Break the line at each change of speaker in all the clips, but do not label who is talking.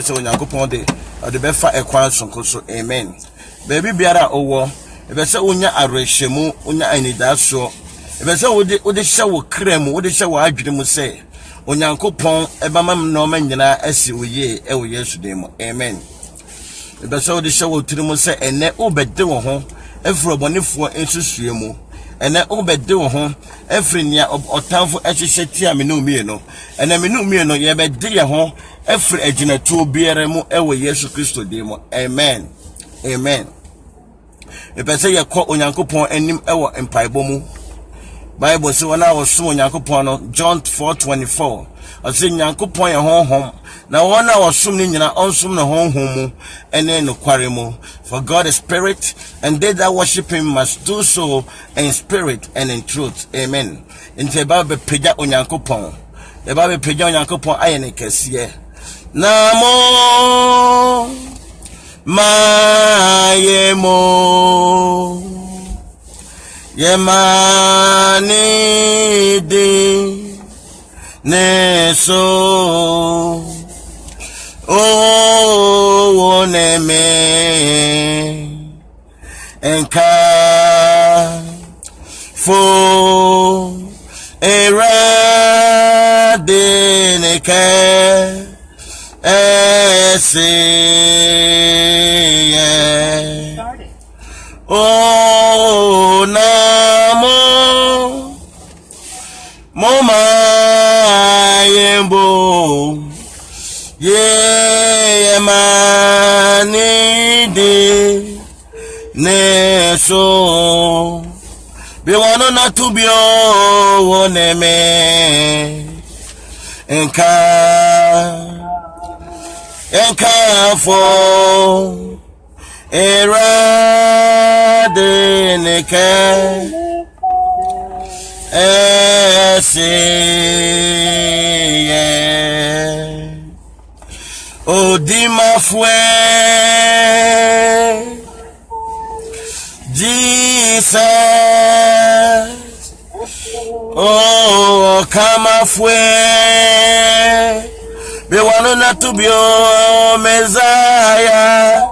so Nyankopon de befa ekwan sonko so amen baby biara owo ebe se wonya arehwemu wonya anidaso ebe se wode hye wo krem wode hye wo adwene mu se Onyankopon ebamam no manyina asi oye e wo Yesu dem amen ebe se wode hye wo tirimu se ene obede wo ho efro bonefo ensusue mu ene obede wo ho efri nia otamfo ehyehyɛ tia me no mie no ene me no mie no ye bede ye ho efri aginatu obiara mu e wo Yesu Kristo dem amen amen ebe se ye kɔ Onyankopon anim e wo empaibo mu Bible say when I was so Nyankopon no John 4:24 I say Nyankopon ye honhom na when I was so ni nyina onsum no honhom mu ene no kware mu for God is spirit and they that worship him must do so in spirit and in truth amen inte ba be pagya Onyankopon e ba be pagya Onyankopon aye ne kese namo mayemo Yemani di neso o neme enka fo era de neke ese oh namo moma yembo ye mani de neso be wano na to be o neme enka for era de neke Odima fue Jesus oh kama fue be wano na to be o Messiah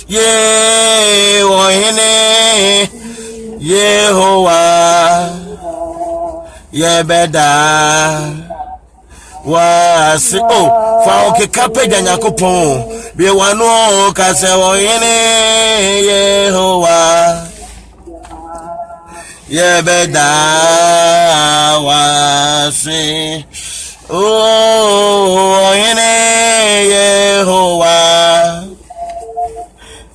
ye ohene Yehovah yebeda was oh fa oke kapeja Nyankopon be wano ka se ohene Yehovah yebeda was oh ohene Yehovah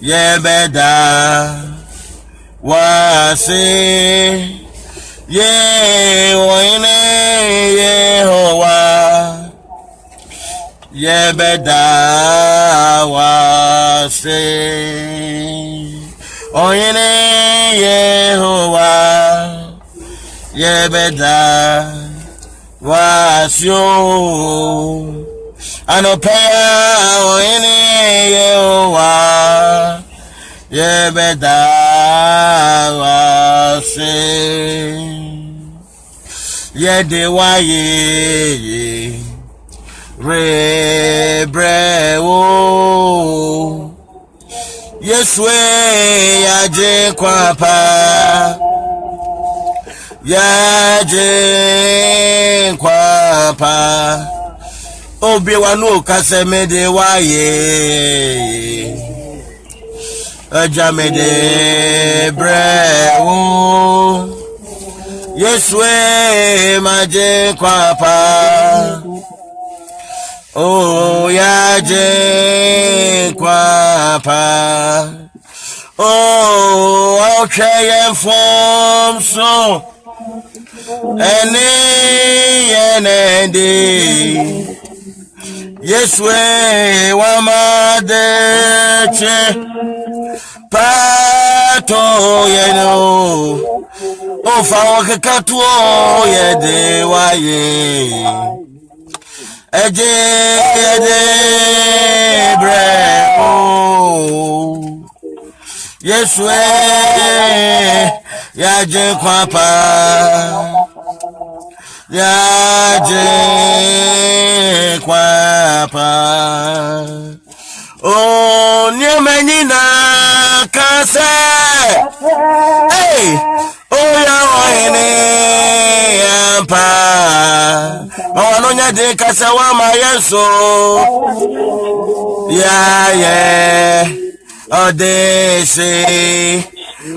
yebeda wase ye oine Yehovah yebeda wase oine Yehovah yebeda wasyo anopea oine Yehovah yebeda wase yede waye rebrewo Yeswe yaje kwapa obi wanu kasemede waye Jamede brewo Yeswe maje kwapa oh yaje kwapa oh okay from so ene Yeswe wamadeche pato yeno ofa wakatu yede waye eje bre oh Yeswe yaje kwapa yaje kwapa o nyamenina kase hey oya ohene ampa mawanonya de kase wa mayenso ya ye odese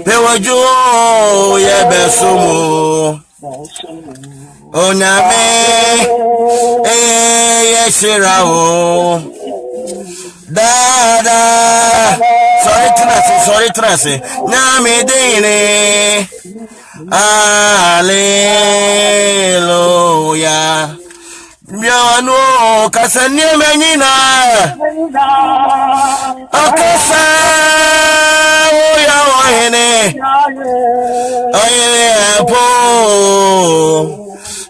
pewojo ye besumu onyame yeshirawo dada sorry trase nyame dine hallelujah biano kasanye menyina akasa oya ohene po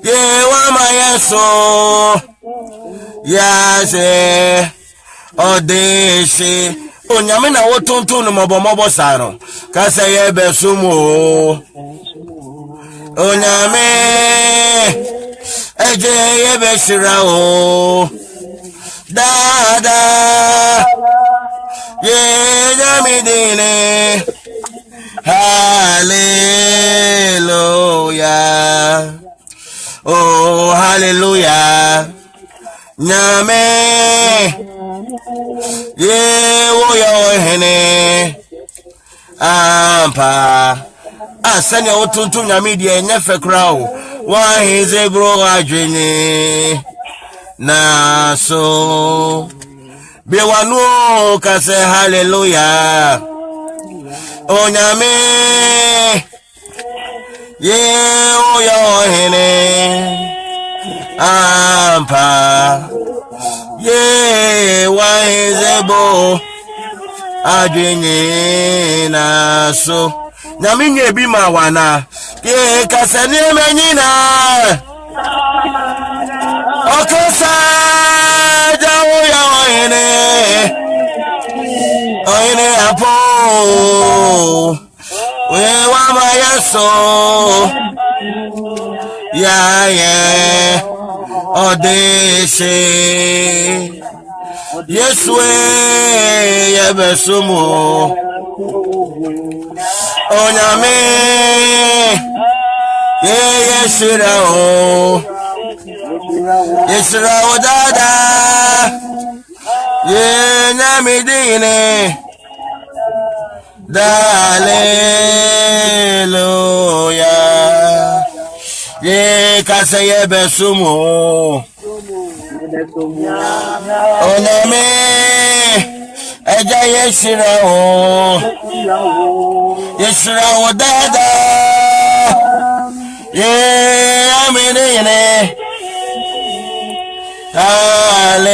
ye wa mayeso yase odese onyame na wotonton no mobomobo saro kasa ye besumo onyame eje ye besira o dada ye nyame dine hallelujah oh hallelujah nyame ye wo yo hene ampa asanya otuntum nyame die nyefe krao wa hize bro adwene na so be wanu ka say hallelujah o nyame ye wo yo hene ampa ye wa hezebo adwene na so nyame nye bi ma wana ye kasani menyina okasa jawo ya oyene apo we wa ma yaso ya ye odese yeswe yebesumo onyame yeshira o dada ye namidine hallelujah ye kase yebesumo onyame eja yeshira o dada ye amine hallelujah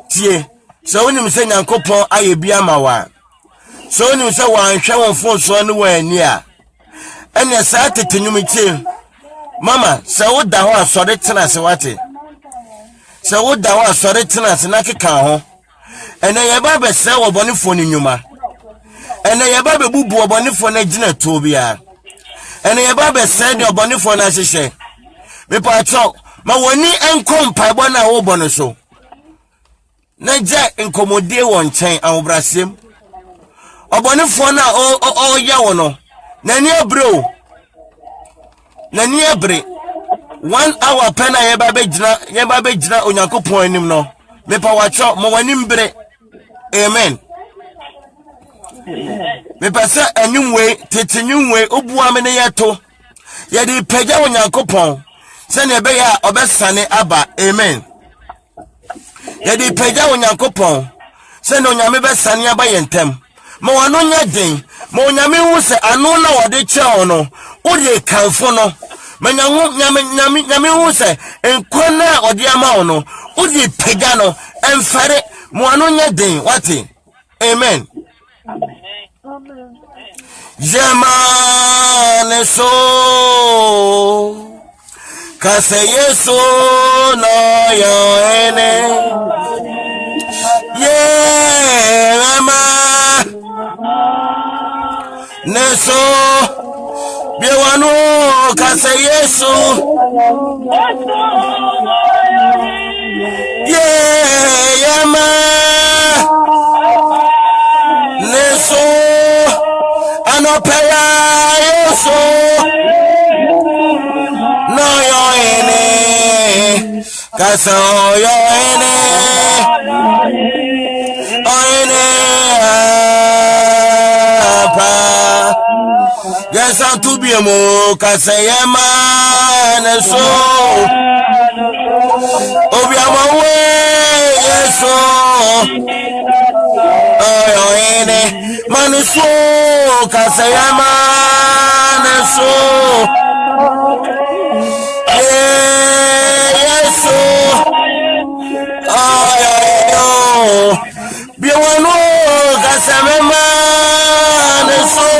tie so unim se nyankopon ayebia mawa so unim se wanhwe won fon so no wani a ene sa tetenyum tie mama se woda ho asore tena se wate se woda ho asore tena se nakeka ho ene ye ba be se wo bonifo ni nyuma ene ye ba be bubu obonifo na gina to bia ene ye ba be se de obonifo na hyehyɛ me pa cho ma woni enkom paibo na wo bono so na ja enkomodie won chen awobrasem obonifo na o ya wo no na ni abre 1 hour pena ye ba be gina onyankopon anim no me pa wa cho mo wani mbre amen me pesa anwumwe tetenyumwe obua me ne yeto ye di pagya onyankopon se ne be ya obesane aba amen ye di pagya onyankopon se ne onyame besane aba yentem ma wano nya den ma onyame hu se anu na wode che no ode kanfo no manyanwo nyame hu se enkona ode ama no ode pagya no emfare ma wano nya den wate amen. Amen. Jamane so kase yeso no yo ene ye mama Neso biwanu kase Yesu yama Neso anopaya Yesu no yoine kasa yoine oine apa yes antu biemo kasa yama Neso obiama we Yesu oyoine manuso kasa yama Neso Yesu oyoino biwanu kasa mema Neso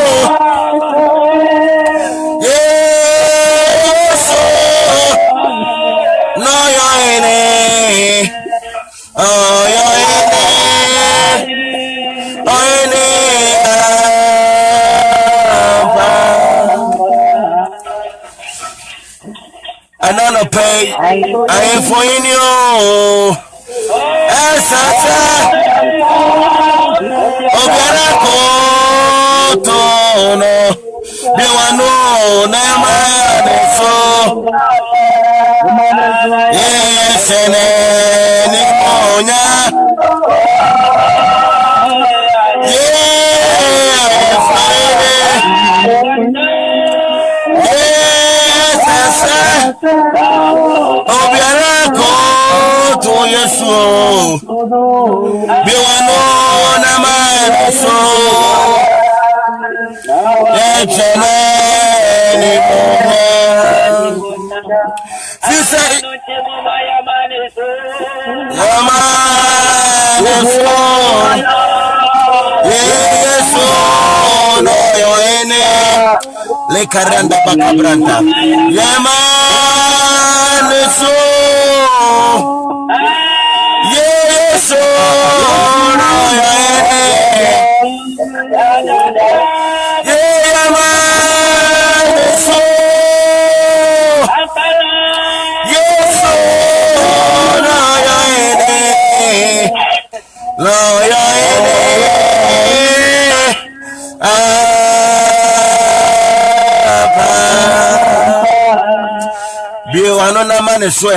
Yesu no yoine Another pay I for you Esasa Obiara kotono Biwanu nema Neso Yesene ni onya Obiara koto Yesu biwanu nama Neso Yechene ni onya Fisa Yama Neso Yesu no yoene le karanda bakabranta Yama Neso Yesu no yoene Yama Neso Yesu no yoene lo yoene Biwanu na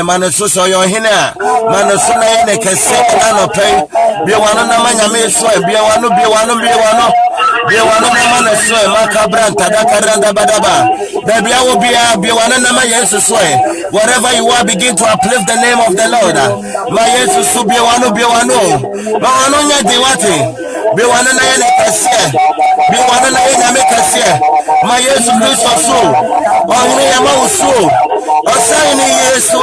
maneso so yo hina maneso na yene kese na no pay biwanu na manyame so biwanu na maneso makabranta da karanda badaba da biawo biwanu na mayesu so wherever you are begin to uplift the name of the Lord my Jesus so biwanu nya diwate biwanu na yene kese biwanu na yene kese my Jesus Christ so ohine yama uso Osaini Yesu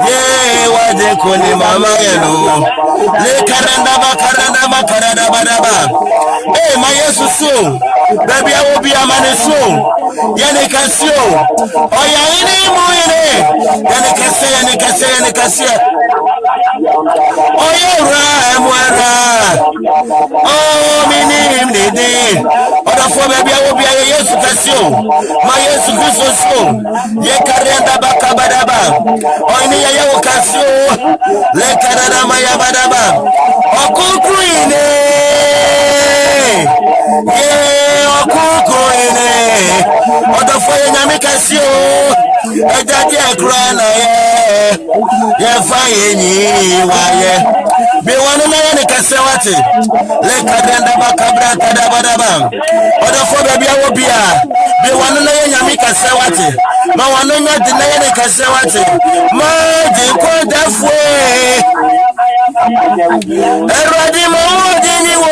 ye wade koni mama yenu le karanda badaba ma Yesu so baby awo bi amane so yene kasio oya ini muine yene kase oya mwera oh minim nede oda fo baby awo bi Yesu kasio ma Yesu Kristo so ye karanda bakabadaba oini ya ukasio le karanda maya badaba okukuine ye okukuine odafoye nyamikasio ejadi ekrana ye faye nyi waye biwanu na ye kasewati le karanda bakabrata dabadaba odafo baby awobia biwanu na ye nyamikasewati ma wanu nya dinaye kasewati ma di ko dafwe erodi mo dini wo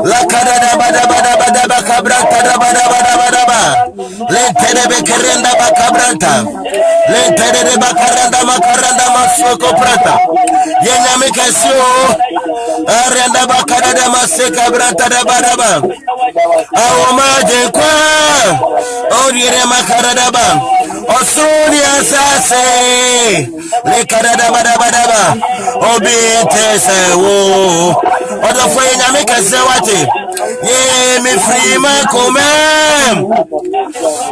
la karada bada bakabrata dabadaba le terebe kerenda bakabrata le terebe bakaranda makaranda masoko prata yenya mekasio arenda bakarada maseka brata dabadaba awoma de kwa orire makaradaba osuri asase le karada badaba obi tesewo odofo nyame kasewate Ye me free my command.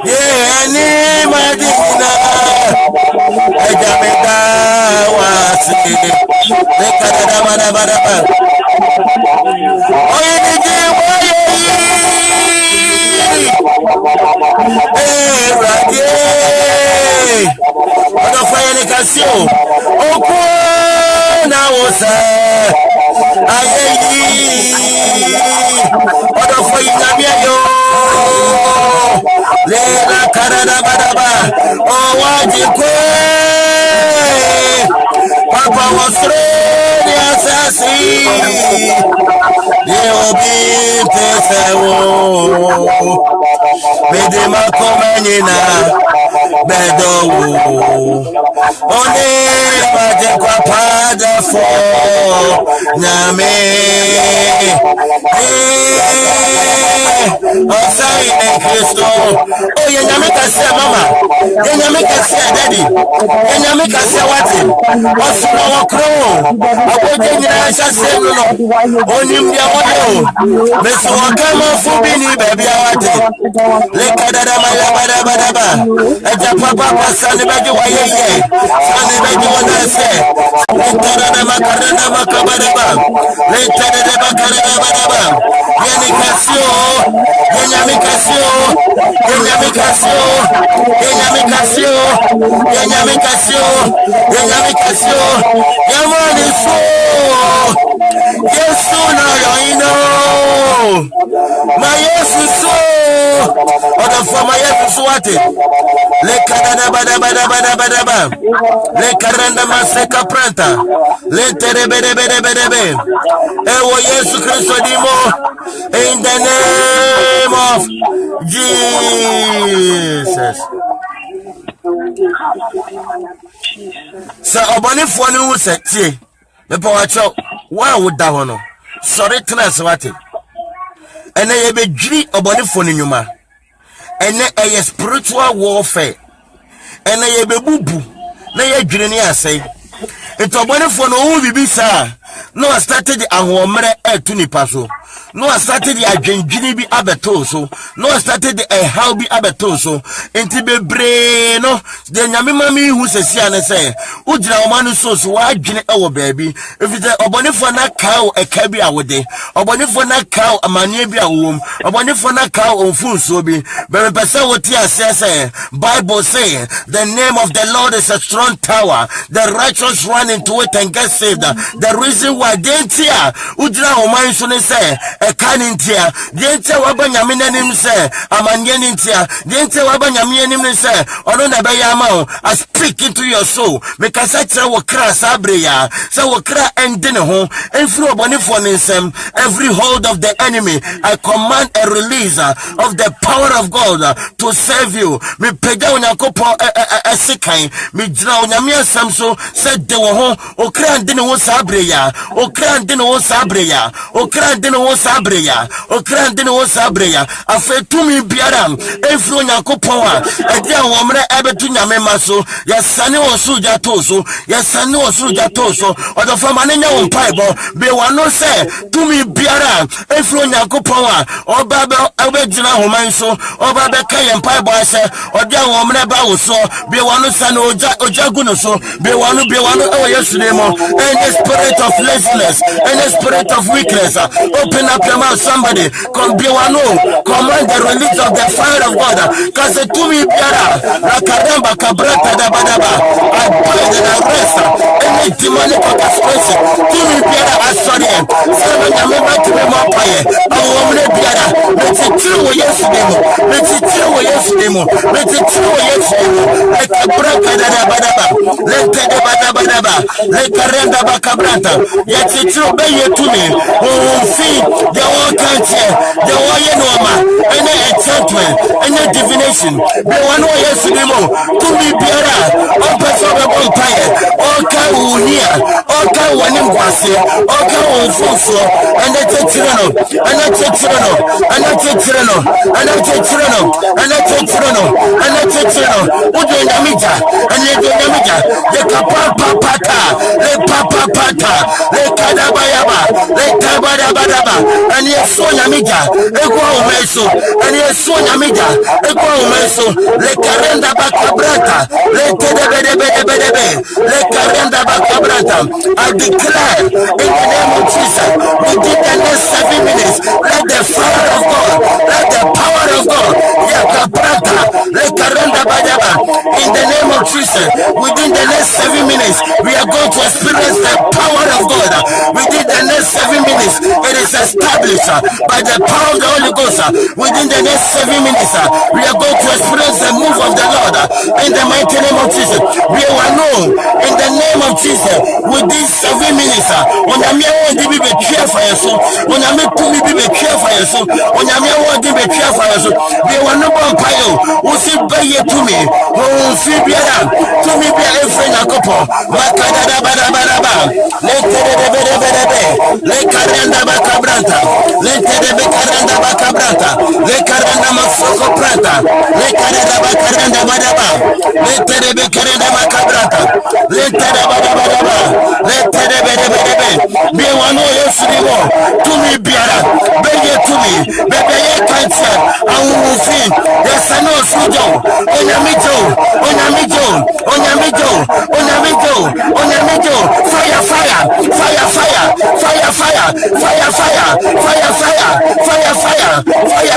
Ye ani madina. Ejameda wasi. Lekada bada bada bada. Oye nije oye. Radio. Odo fire ni kasio. Oku na wosa. Ayeyi. Odo fire nyamia yo. Lela karada badaba. O wajikwe. Papa wasre ni asasi. Ye obi pesewo. Medema komenina bedowo one baje kwa pada fo nyame osai ne Kristo oye nyame kase mama ye nyame kase daddy ye nyame kase wati osuro wokro aboje nyina shase no onim dia wodo meso wakama fubini baby awati lekada mala bada bada ba eja papa pasane baje wayeye sane baje wonase lekada makarana makabada ba lekada makarana bada ba yani kasio yenya mikasio yamani so Yesu na yoino ma Yesu so oda fama Yesu so ate le kadana bada le karanda maseka pranta le terebere ewo Yesu Kristo dimo in the name of Jesus. So obani foni wu setie me pa wacho wa woda ho no sorry class wate ene ye bedwiri obani foni nyuma ene eye spiritual warfare ene ye bebubu na ye dwiri ne asai eto obani foni wu bibi sa no started ahomre etu nipa so no started the adwenjini bi abeto so no started the how bi abeto so enti bebre no de nyame mami hu sesi ane se ugira omanu so so wa adwene ewo baabi efite obonefo na kawo eka bi awode obonefo na kawo amanie bi awom obonefo na kawo onfunso bi be pese woti ase Bible say the name of the Lord is a strong tower, the righteous run into it and get saved. The reason why dentia ugira oman so ne say ekanintia dentia wabanyame nanim say amanye nintia dentia wabanyame nanim say ono na be yama I speak into your soul make us say wo kra sabreya say wo kra endine ho enfru obonefo nsem every hold of the enemy I command a release of the power of God to save you me pega onyakopo esikan me gira onyame asem so say de wo ho o kra endine wo sabreya o kra endine wo sabreya o kra endine wo sabreya o kra endine wo sabreya afetumi biara enfru onyakopo a edi awomre ebetu nyame maso yasane wo suja toso yasane wo suja toso odo fama nenya wo mpaibo be wano se tumi biara enfru onyakopo a oba be obegina homan so oba be kaye mpaibo ase odi awomre ba wo so be wano sane ojagu no so be wano e Yesu name any spirit of laziness any spirit of weakness open up your mouth somebody come be wano command the release of the fire of God cause tumi biara la karamba kabrata da badaba I bind and arrest any demonic orchestration tumi biara asori seven nyamema tumi mapaye awomre biara metitiri wo Yesu name metitiri wo Yesu name metitiri wo Yesu name like kabrata da badaba lente de badaba like karenda bakabrata yetitiri be yetumi fi the one country the one noma any enchantment any divination be one Yesu name tumi biara on person be bonfire okay unia oka wani kwase oka wonfoso anatetirano ujo nyamija de kapapata le papapata le kadabayaba le kabadabadaba ani eso nyamija ekwa umeso ani eso nyamija ekwa umeso le karenda bakabrata le tedebedebedebe le karenda bakabrata. I declare in the name of Jesus within the next 7 minutes let the fire of God, let the power of God yakabrata le karenda badaba in the name of Jesus within the next 7 minutes we are going to experience the power of God. Within the next 7 minutes it is established by the power of the Holy Ghost. Within the next 7 minutes we are going to experience the move of the Lord in the mighty name of Jesus. We are known in the name of Jesus within 7 minutes. When I mean be careful so when I mean to be careful so when I mean what be careful so we are no bumpire who see by to me who see biara to me be a friend a couple makada bada le karenda bakabranta le tedebe karenda bakabranta le karenda masoko pranta le karenda bakarenda badaba le tedebe karenda bakabranta le tedebe badaba le tedebe be wano yesimo to me biara beye to me bebe ye kantia awufi yesano sujo onyamijo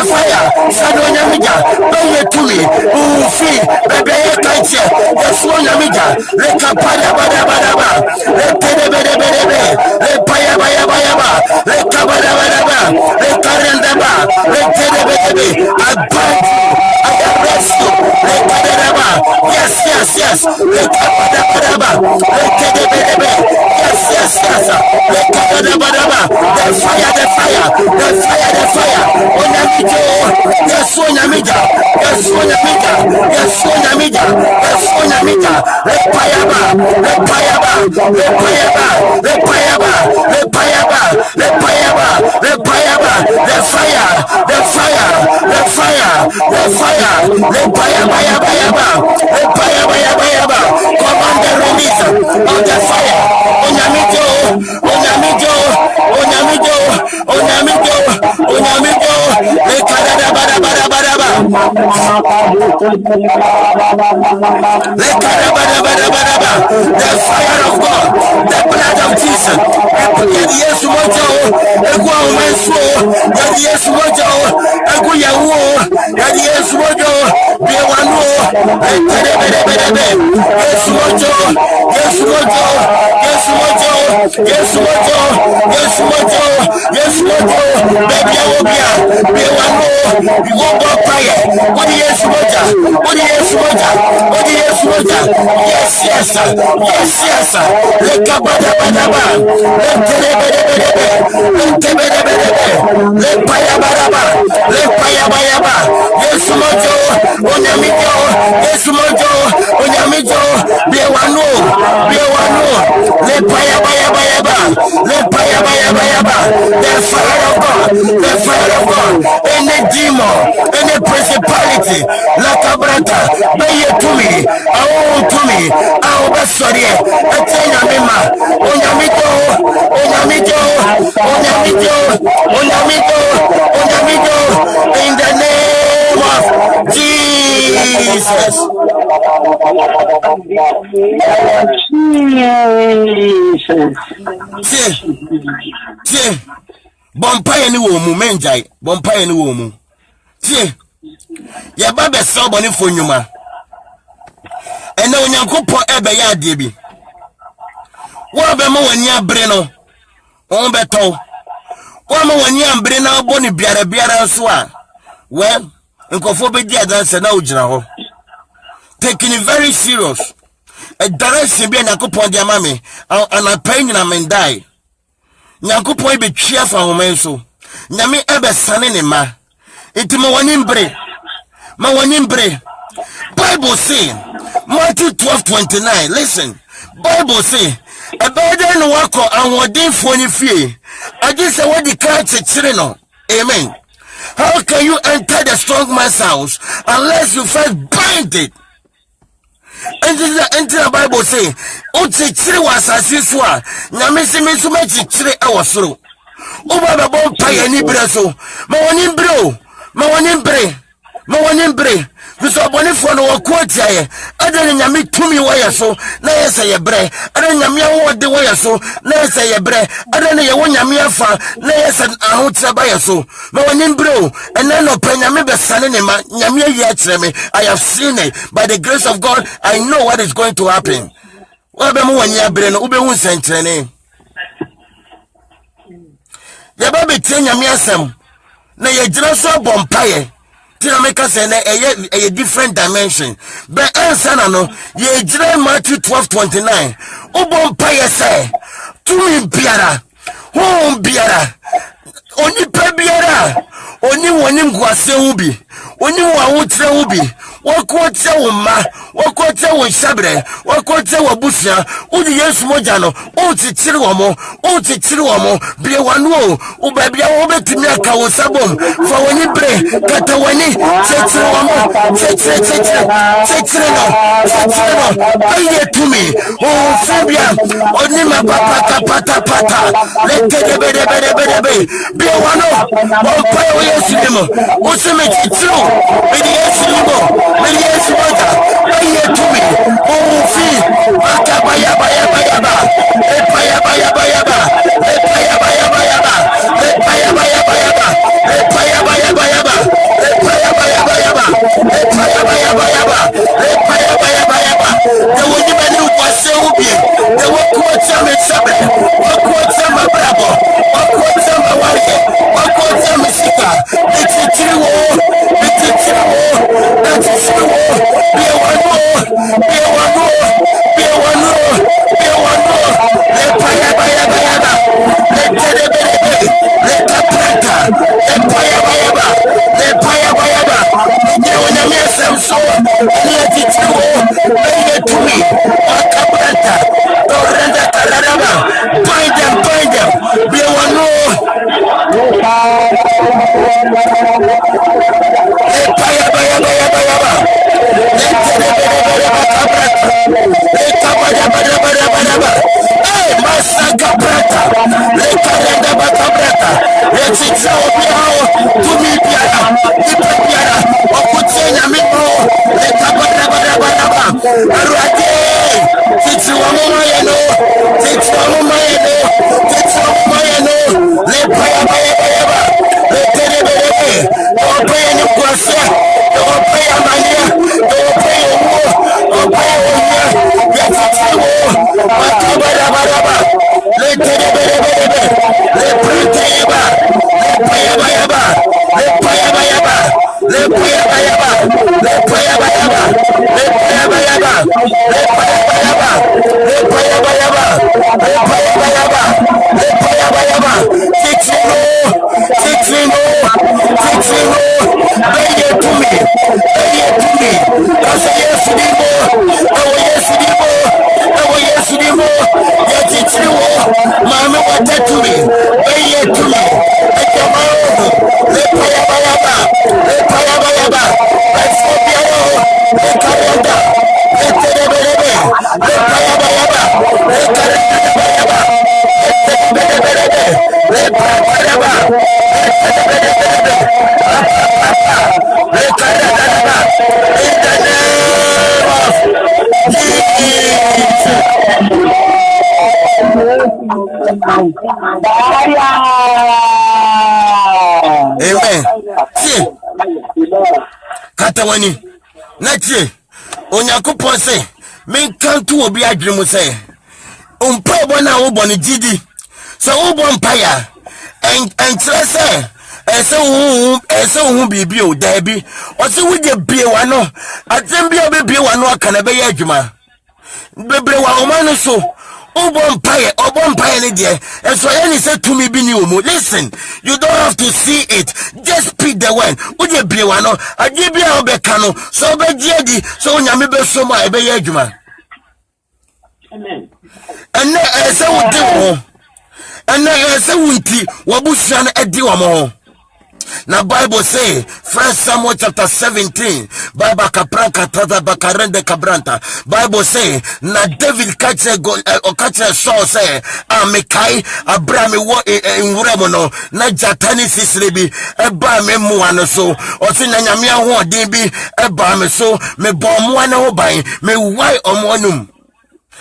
fire sano onyamija beye to me ufi bebe ye kantia yesu onyamija le kapaya badaba le tedebe le paya le kabadaba le karendaba le tedebe I arrest you le kadaba yes le kabadaba le tedebe yes le kabadaba the fire onyamijo yesu onyamija le payaba the fire le payaba command the release of the fire onyamijo le kadaba the fire of God, the blood of Jesus. Yes, mojo, egu omenso, yes mojo, egu yawo, yes mojo, biwanu, yes mojo, baby obia, biwanu, biwabo paye, odi yes moja, yes, le kabadaba, le payaba, yes mojo, onyamijo, biwanu, le payaba, the fire of God, any demon, any principality, la cabrata, be to me, I'll be sorry, Etenya mima, onyamijo, in the name of Jesus. Tie, bompaye ni wo mu menjai, bompaye ni wo mu. Tie, ya ba be so boni fo nnwuma. Ene onyankopon ebe ya ade bi. Wo be mo wani abre no. On beto. Wo mo wani abre na boni biara so a. Well, nkofo be di adanse na ogina ho. Taking it very serious. A direction be nyakopon dia ma me. And I pay na men die. Nyakopon be twia fa homen so. Nyame ebe sane ne ma. Enti mo wani mbre. Bible say Matthew 12:29. Listen. Bible say A burden wako and what day for any fee. I just say what the catch a children. Amen. How can you enter the strong man's house unless you first bind it? And this is the Bible say, Ote chiri was as usual. Namisi misu mechi chiri awasuru. Uba the bomb pie ni breso. Mawanimbre. Because when if one or quote I don't yami to me wire so, na say a bre, I don't yamia what the wire so, na say a bre, I don't know your yamia fa, na said a hotel by so. Mawanimbre, and then open yami sanima, yamia yatreme. I have seen it by the grace of God. I know what is going to happen. Well, be one ya brain, ube won sentene. Ya baby ten yamia sem, na ye jiraso bompaye. Tinameka say a different dimension. But answer no, ye jira Matthew 12:29. Ubon paye say, to me biara, home biara, oni pe biara, oni woni ngwase ubi, oni wa wutre ubi, wakote woma, wakote wo shabre, wakote wo busia, udi Yesu moja no, utitiri womo, bie wanu, ubebia wo betimi aka wo sabom, fa woni bre, kata woni, titiri womo, titiri no, aye to me, oh fabia, oni mapapa pata, leke bede, bie wanu, wampa wo Yesu limo, usime titiri, bide Yesu limo, Yesu moja, aye to me, oh fi, makabaya, Amen. Katawani. Nachi. Onyankopon say, men kantu obi adwemu say. Umpa bona wo boni gidi. So wo bon paya. En say ese hu bibi o dabi. O se wo de bie wa no. Atem bia be bie wa no aka na be ya adwuma. Bebre wa o manu so. Obon paye ni there. And so any say to me be new. Listen, you don't have to see it. Just speak the word. Uje be one. I give you a becano. So be jedi. So nyame be so ma ebe yejuma.
Amen.
And as I would do, and as I would be, Wabushan Edi Wamo. Now Bible say, 1 Samuel chapter 17, Bible kapranka tata bakarende kabranta. Bible say, na David catch a Saul say, Amekai, Abraham in Remono, na Jatani Sisribi, Eba me muano so, or Sinanyamia ho dibi, Eba me so, me bomwana obay, me why omonum.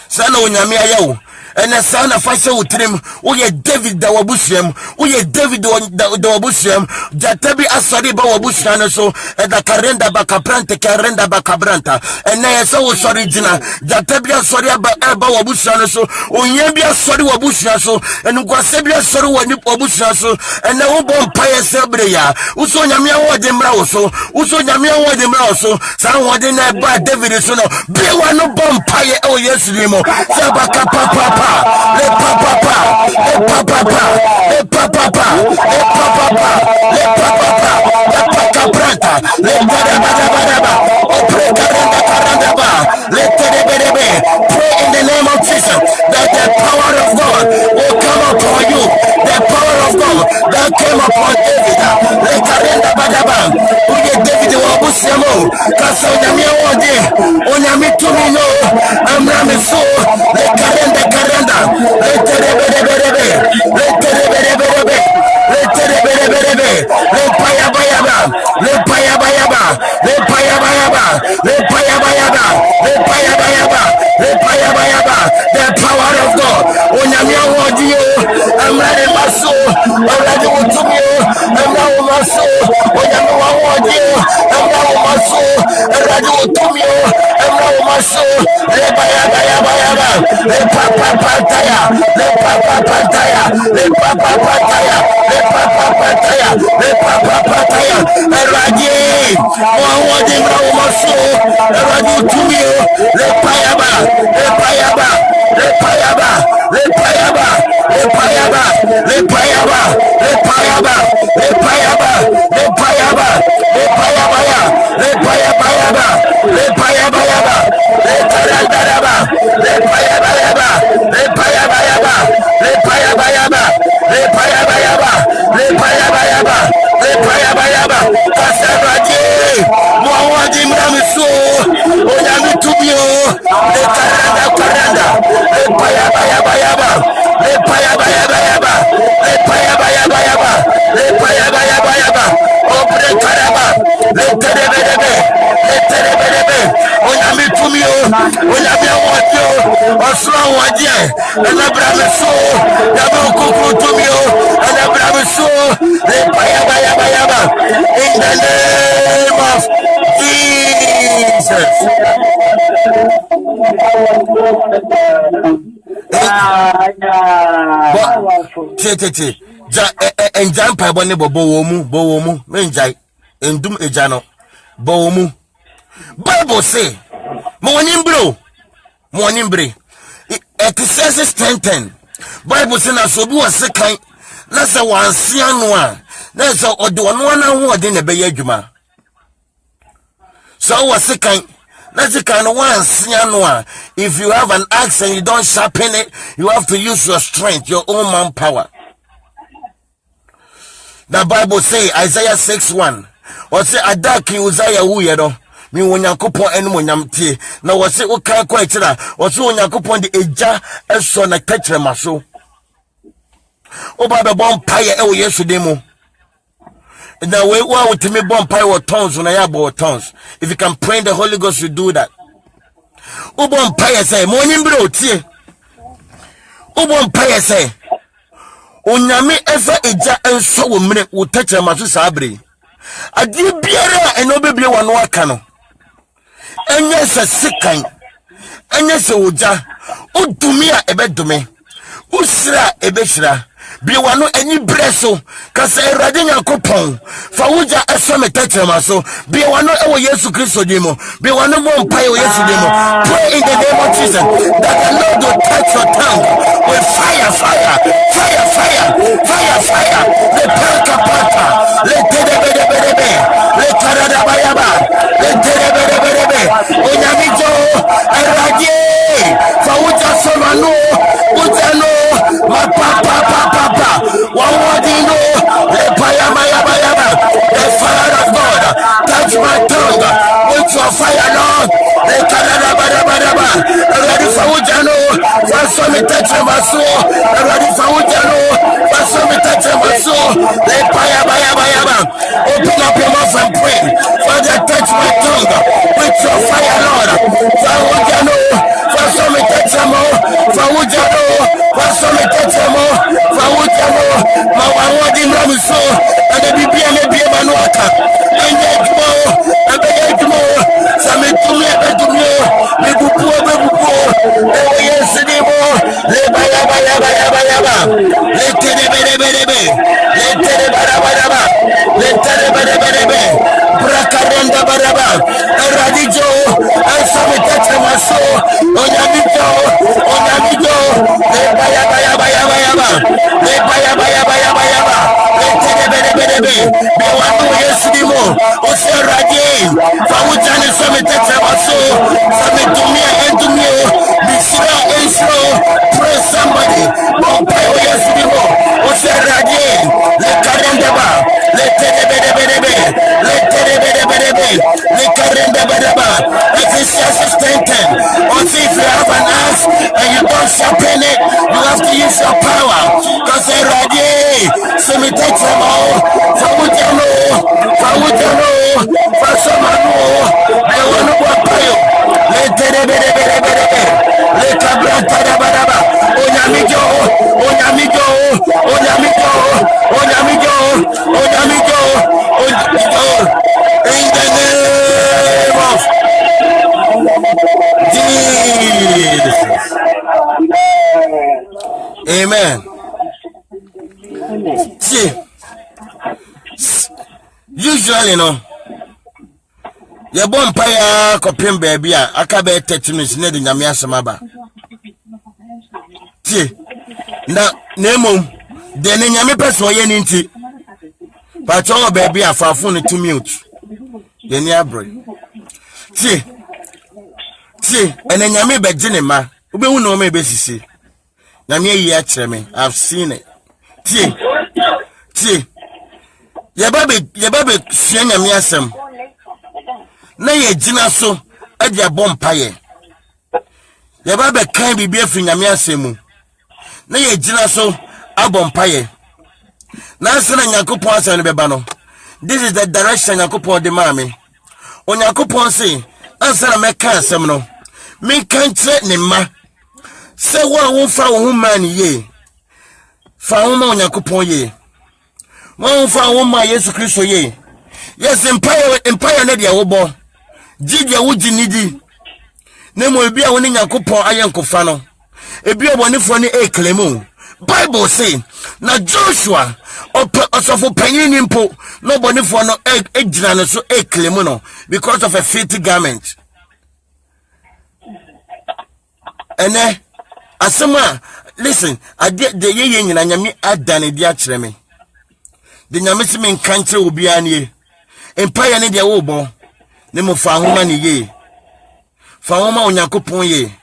Sana unyamia yao. And a son of Fasha Utrim, we David the Wabusium, we David the Wabusium, Jatabi Asariba Wabusiano, so and the Karenda Bakaprante, Karenda Bakabranta, and I saw original, Jatabia Soria Wabusiano, so Unyabia Sori Wabusiaso, and Guasabia Sori Wabusiaso, and the Ubon Paya Sebrea, Usonyamia Wademrauso, Usonyamia Wademrauso, someone didn't buy David is no, be one of Bon Paya, oh yes, Limo, Sabaka Papa. Le papa, le papa, le papa, le papa, le papa, le pacabranta, le badabadabadaba, opre karandaba, le terebebe. Pray in the name of Jesus that the power of God will come upon you. The power of God that came upon David. Le karanda badaba, uye David wabusiamo, kasa onyamia wode, onyami tumino, amrame so, le karanda. The power of God. Onyamia wodio, amrade maso, amrade utumio, amrade maso, onyamia wodio, amrade maso, amrade utumio, amrade maso, le bayaba, le papa pantaya, le papa pantaya, le papa pantaya, le papa pantaya, le papa pantaya, amrade, wodi amrade maso, amrade utumio, le bayaba, le bayaba. Le payaba, le payaba, le payaba, le payaba, le payaba, le payaba, le payaba, le payaba, le payaba, le payaba, le tarandaraba, le payaba, le payaba, le payaba, le payaba, le payaba, le payaba, kasabadi, mwawadi mramiso, onyami tubio, le karanda. Le payaba, le payaba, le payaba, le payaba, obre karaba, le terebe, onyami tumio, onyami awatio, osra wadie, anabrame so, yabe okukru tumio, anabrame so, le payaba, in the name of Jesus. Tete ja enjan pa bone bowo mu menjai endum ejano bowo mu. Bible say mo nimbre Ecclesiastes 10:10. Bible say na so bi wose kan na se wansia no a na se ode ono na ho ode na be adwuma so wose kan. If you have an axe and you don't sharpen it, you have to use your strength, your own manpower. The Bible say Isaiah 6:1. Or say Adaki Uzziah Uyedo. Me wonyankopon enu wonyamtie. Na wo say wo kan kwa etira. Wo say wonyankopon de eja eso na kachre maso. Oba be bon paye e wo Yesu demo. Now, why would me bomb pie or tongues when I have about tongues? If you can pray in the Holy Ghost, you do that. Ubon pie say, morning bro, tie. Ubon pie say, Unyami ever eja and so minute will touch a masu sabri. I did biara and no baby one wakano. And yes, a sick kind. And yes, a uja. Udumia ebedume. Usra ebeshra. Biwano any breso kasa erade yakopon fa wuja asome tetrema so biwano ewo Yesu Kristo demo biwano mo mpaye Yesu demo. Pray in the name of Jesus that the Lord will touch your tongue with fire le pakapata le tedebedebedebe le karadabayaba le tedebedebedebe onyamijo erade fa wuja Ready for Ujano, for some touch of my soul. Ready for Ujano, for some touch of my soul. Let Paya. Open up your mouth and pray. Father, touch my tongue with your fire, Lord. For Ujano, for some touch of more. For Ujano, for some touch of more. For Ujano, my one in Ramiso, and the BBM Manuaka. And yet more, and yet more. Some to me, pray somebody. Ecclesiastes 10:10. Also, if you have an axe and you don't sharpen it, you have to use your power. Because in the name of Jesus. Amen. See, usually, your bonfire copying baby, I can't be 30 minutes near the Namia Samaba. See, now, Nemo, then in Yamipas or Yeninti, but all baby are for 2 minutes. Then Yabri. See, and then Yami Bajinima, who will know me basis. Namia Yacheme, I've seen it. See, your baby, Siena Miasam. Nay, Gina so at your bonfire. Your baby can't be beer from Yamiasemu. Nay, Gina so a bonfire. Nansen and Yakupon and Bebano. This is the direction Yakupon de Mammy. On Yakupon say, answer a mecha seminal. Me can't threaten ma. Say one won't found woman ye. Found on Yakupon ye. One found woman yes Christo ye. Yes, empire Nadia Wobo. Jidia Woody needy. Name will be a winning Yakupon Ayanko Fano. A beer one for any a clemo. Bible say, na Joshua or penny impo, nobody for no egg so egg clemono because of a filthy garment. And asama, listen, I did the yen and yami add than a dear treme. The Yamisimin country will be an ye. Empire Nadia Wobo, name of Fahumani ye. Fahuma on Yakupon ye.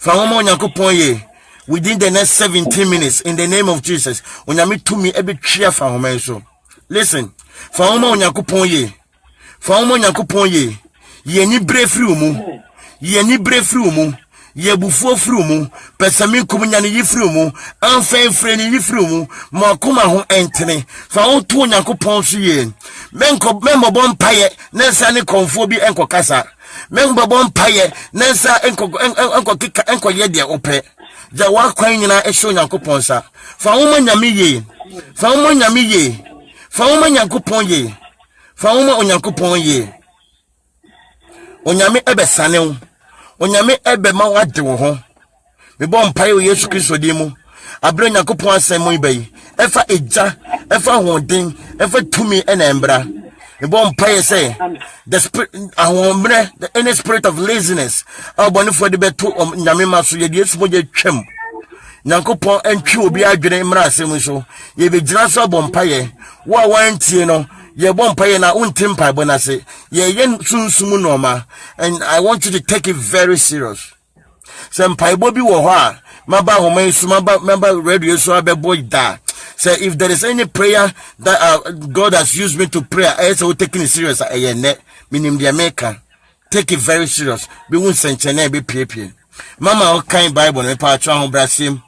Fahuma on Yakupon ye. Within the next 17 minutes, in the name of Jesus, when you meet to me, every cheer for home. So, listen, for home on Yakupon ye, for home on Yakupon ye ni brave frumu, ye ni brave frumu, ye bufo frumu, Pesami Kumani ye frumu, unfair friendly ye frumu, Makuma home entene, for all 2 Yakupon ye, Menko member bon paye, Nensani confobi and Kokasa, member bon paye, Nensa enko yedia ope. Jawa kwanyina esho Nyankopon sa fa woma nyame ye fa woma nyame ye fa woma Nyankopon ye fa woma Onyankopon ye onyame ebesane wo onyame ebe ma wade wo ho me bo mpae o Yesu Kristo di mu abre Nyankopon asem mo ibai efa eja efa hoden efa tumi ena embra me bo mpae say the spirit the any spirit of laziness abone for the beto nyame maso ye Yesu mo je twam Nyankopon entwi obi adwene mra asem so ye be gira so bompaye wo a wantie no ye bompaye na untim pai bonase ye yen sunsumu normal, and I want you to take it very serious. Some pai bobi wo ho a maba homa isu maba radio so abeboy da. Say if there is any prayer that God has used me to pray, I say we taking it serious. Minim the America. take it very serious. Be won senchene be pie. Mama o kind Bible me pa atwa ho brasim.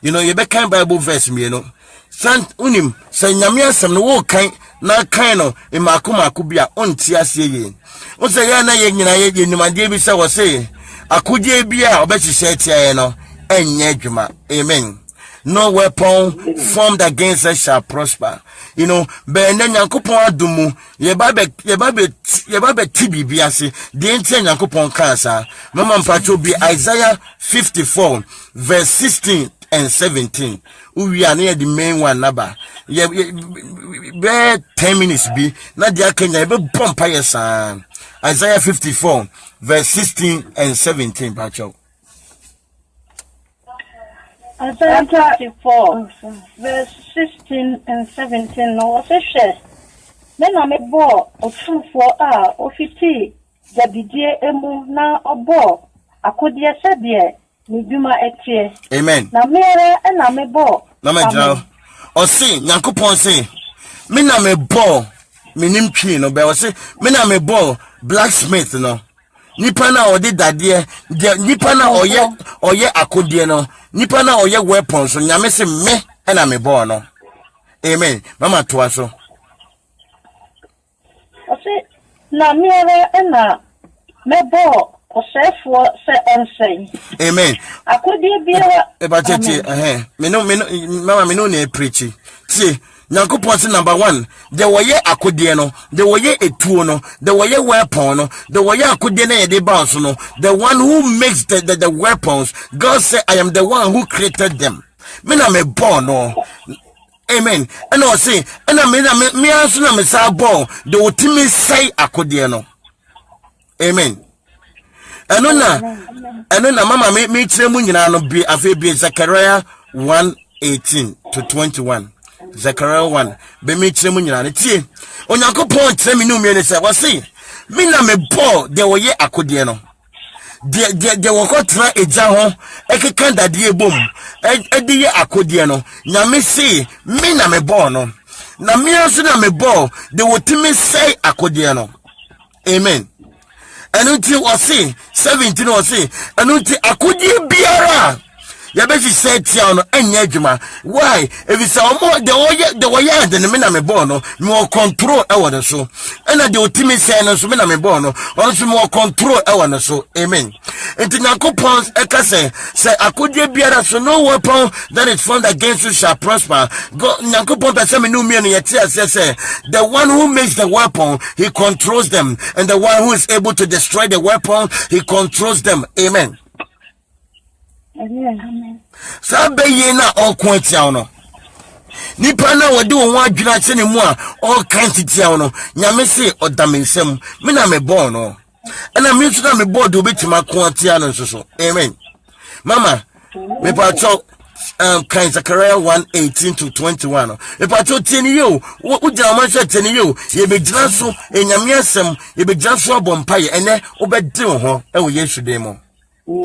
You know, you be kind Bible verse me, you know. San unim say nyame asem no wo kan na kan no e maako bia onti ase ye. Wo say ya na ye nyina ye nimade bi say wo say akudie bia obehihye tia no enye adwuma. Amen. No weapon formed against us shall prosper. You know, be na Nyankopon adumu ye ba be tibi biase de enti Nyankopon kansa. Mama mpacho bi Isaiah 54 verse 16 and 17. We are near the main one number. Yeah, 10 minutes be na dia Kenya be bompa san. Isaiah 54 verse 16 and 17 pacho.
Isaiah 54 verse 16 and 17 no was a share. Then I me bo ofufo a ofiti dabidie emu na obo akodie sebie ni dwuma etie.
Amen.
Na mere na me bo
na me dra o se Nyankopon se me na me bo me nim twi no be o se me na me bo blacksmith no nipa na odi dade nipa na oye akodie no nipa na oye weapons so nyame se me na me bo no. Amen. Mama to aso
o se na mere na me bo osefo se ensei.
Amen.
Akodie bia
ebatete me no mama me no na preach tie Nyankopon se number 1 the way akodie no the way etuo no the way weapon no the way akodie na ye bounce no the one who makes the weapons. God said I am the one who created them. Me na me born no. Amen. And I say and me aso na me sa born the ultimate say akodie no. Amen. Eno na mama me kire mu nyina no bi afa bi Zechariah 1:18 to 21. Zechariah 1 be me kire mu nyina ne tie Onyankopon kire me no me say wase me na me bo de woye akodie no de wokotra eja ho ekeka dade ebom ede ye akodie no nyame say me na me bo no na me aso na me bo de wotimi say akodie no. Amen. Anuti wasi 17 wasi anuti akodie biara ya be fi say tia no enya adwuma. Why? If it's omo the way the me na me born no me control e won so na the ultimate say no so me na me born no also me control e won so. Amen. Enti Nyankopon e ka say akodie biara so no weapon that is formed against you shall prosper. God Nyankopon pe say me no me no yet say the one who makes the weapon he controls them and the one who is able to destroy the weapon he controls them. Amen.
Amen.
Sabe ye na all quantia no. Nipa na wodi won adwuna che ne mu a all quantity no. Nyame se odamensem. Me na me born no. Na me so na me board obetima quantia no so. Amen. Mama, me pa cho kind Zechariah 1:18 to 21. Me pa cho tieni yo. Wo jira ma sha tieni yo. Ye be jira so enyame asem, ye be jira so abompaye ene obedi ho e wo Yesu dem mo.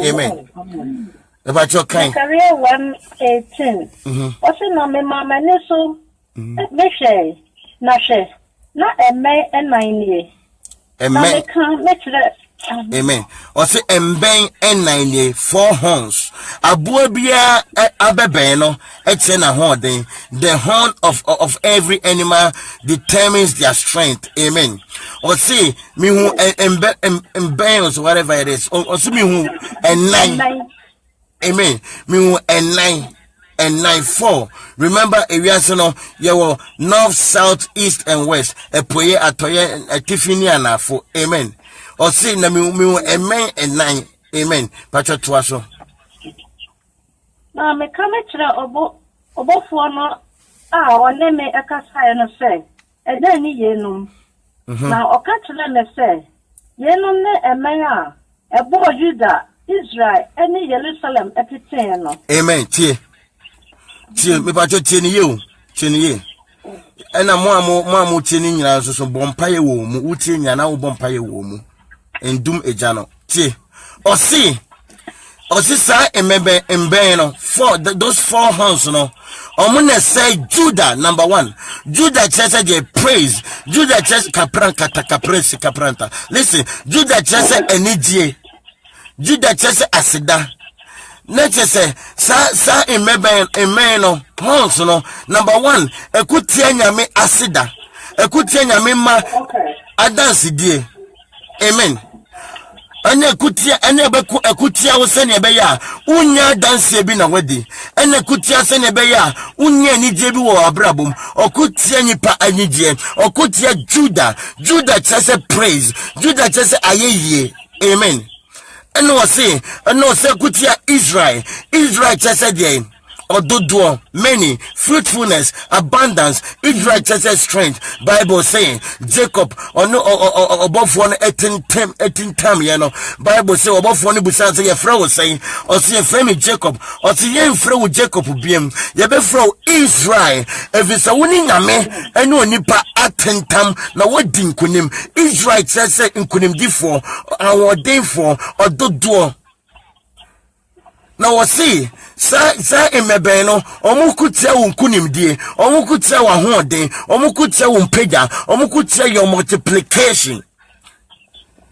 Amen. About your kind.
Career 1:18. What's in my mama? So, Michelle, Nashe, not a may and 9 years. A may can't make that.
Amen. Or say, Mbang and 9 years, 4 horns. A buabia abebeno, etena hoarding. The horn of every animal determines their strength. Amen. Or say, me who mbang or whatever it is. Or say, me who and 9. Amen. Me and 9:4. Remember areas no you were north, south, east and west. A poye atoye a Tiffany and afo. Amen. Or say na me amen and 9. Amen. Pacho twaso.
Na me come to obo for no one me akasa no say. E dan ni yenum. Na o ka kire me say. Yenum ne amen a e bo Judah Israel any Jerusalem epiten no.
Amen. Tie me pacho tie ni ye. Ena mo tie ni nyina so bompaye wo mu utie nyana wo bompaye wo mu. Endum ejano. Tie. Osi sa embe no. Those 4 horns no. Omune say Judah number 1. Judah chese de praise. Judah chese kapranka takapresi kapranta. Listen, Judah chese enidie. Judah chese asida. Nature say, sa imeno, horns no. Number one, ekutia nyame asida. Ekutia nyame ma adansi die. Amen. Ane ekutia wo sene be ya unya danse bi na wedi. Ane ekutia sene be ya unya anidie bi wo abrabom. Okutia nipa anidie. Okutia Judah chese praise. Judah chese ayeye. Amen. And no say kutia Israel chese de ododo many fruitfulness abundance Israel chese strength Bible saying Jacob above 18 time you know Bible say above one busan say your friend saying or say your friend Jacob or say your friend Jacob biem ye be friend Israel if it's a winning ame eno nipa atentam na wadi nkunim Israel chese nkunim difo awodin for ododo na wasi sa emebe no omukutia unkunimdie omukutia wa hoden omukutia umpega omukutia your multiplication.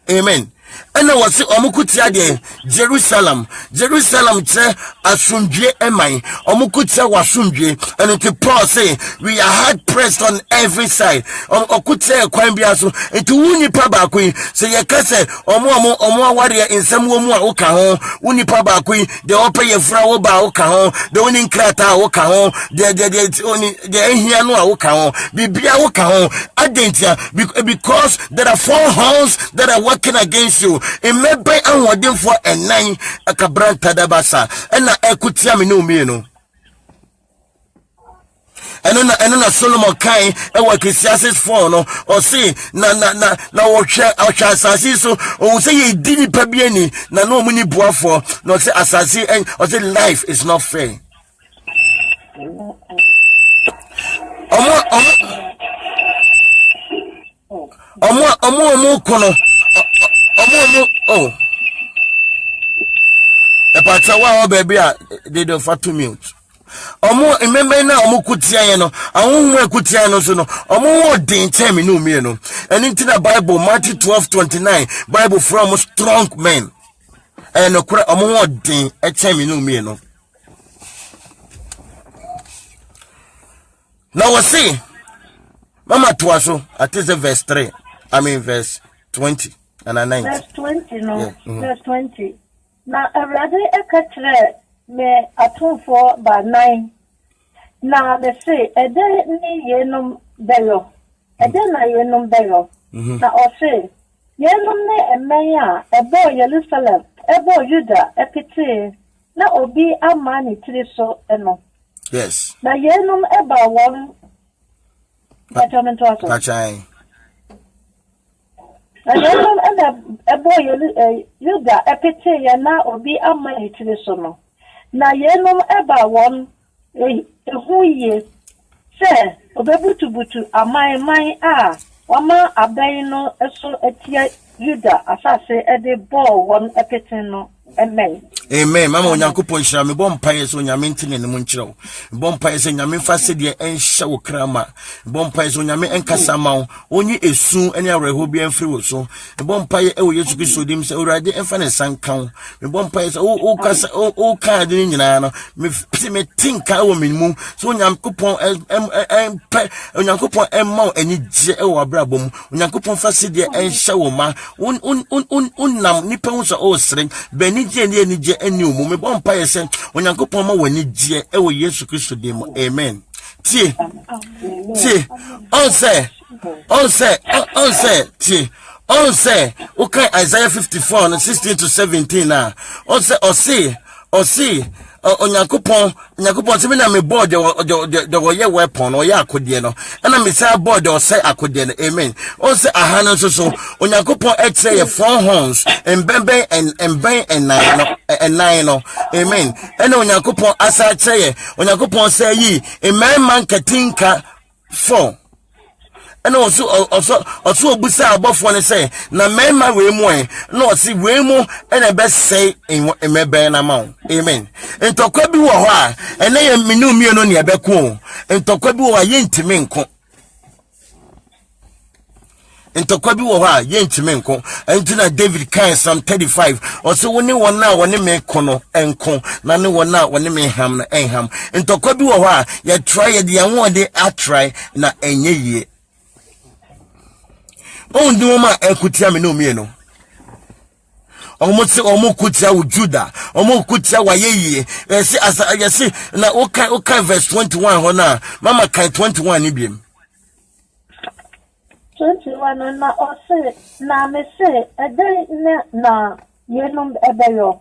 Amen. And I was omukutia de Jerusalem che asumdwe emai omukutia wasumdwe and to Paul say we are hard pressed on every side okutia kwan bia so enti wunipa ba kwin say ye ka say omo aware nsam wo mu a wo ka ho wunipa ba kwin de opa ye fra wo ba wo ka ho de woni nkrata wo ka ho de ehia no a wo ka ho bibia wo ka ho adentia because there are 4 horns that are working against you. Imebe anwodin for enan akabranta dabasa ena ekutia me no me no eno na Solomon kai e wa Ecclesiastes 4 no o say na wo hwe asase so o say ye dini pa biani na no mu ni boafo no say asase o say life is not fair. Omo kono oh e patawa o baby a they do for 2 minutes omo remember na omo kutia ye no ahunhu ekutia no so no omo odin time no me no and into the Bible Matthew 12:29 Bible from strong men and omo odin e time no me no now we see mama twaso at is verse 3 verse 20 and 9
verse 20 no
yeah.
Verse 20 na awrade ekatre me atonfo ba 9 na they say ede ni yenum beyo ede na yenum beyo na o say yenum ne emenya ebo Jerusalem ebo Judah epite na obi amani triso eno
yes
na yenum eba won determined also
kachai
yenum ebo Judah epite ya na obi amani triso no na yenum eba won ehuye se obebutubutu amai a wama abai no eso etia Judah asase ede ball won epite no amen.
Amen. Mama Onyankopon hira me bom paye so nyame ntine ne mu nkyerɛw. Bom paye so nyame fa se de enhye wo krama. Bom paye so nyame enkasa ma wo. Onyi esu ene awereho bi emfiri wo so. Bom paye e wo Yesu Kristo dim se urade emfa ne sankan. Me bom paye so o kasa o ka de nyina no. Me tinka wo menimu. So Onyankopon Onyankopon emma eni gye e wo abrabom. Onyankopon fa se de enhye wo ma. Nam nipa hu so o sren. Beni gye ne eni gye eni umu me bon pa yesen Onyankopon ma wani gye e wo Yesu Kristo dem amen tie on say okay Isaiah 54 and 16 to 17 na on say Onyankopon se me na me board the ye weapon or ya akodie no na me say board or say akodie no amen on say ahana so Onyankopon say 4 horns and bembe and nine no amen and Onyankopon asa say Onyankopon say yi a man katinka 4 and also obusa abofo ne say na mema we mu no si we mu and e be say emebe na ma amen entokwa bi wo ho a ene ye minu no ne be ko entokwa bi wo ye ntime nko ntokwa bi wo ho a yentime nko entina David kan Psalm 35 also woni wona woni me kono enko na ne wona woni me ham na enham ntokwa bi wo ho a ye try ye de anwode atry na enye yie on di woma ekutia me no mie no omo kutia wo Judah omo kutia wa yeye yesi asa yesi na okay verse 21 ho na mama kai 21 ni biem
21 na ose na me se ede na yenum ebeyo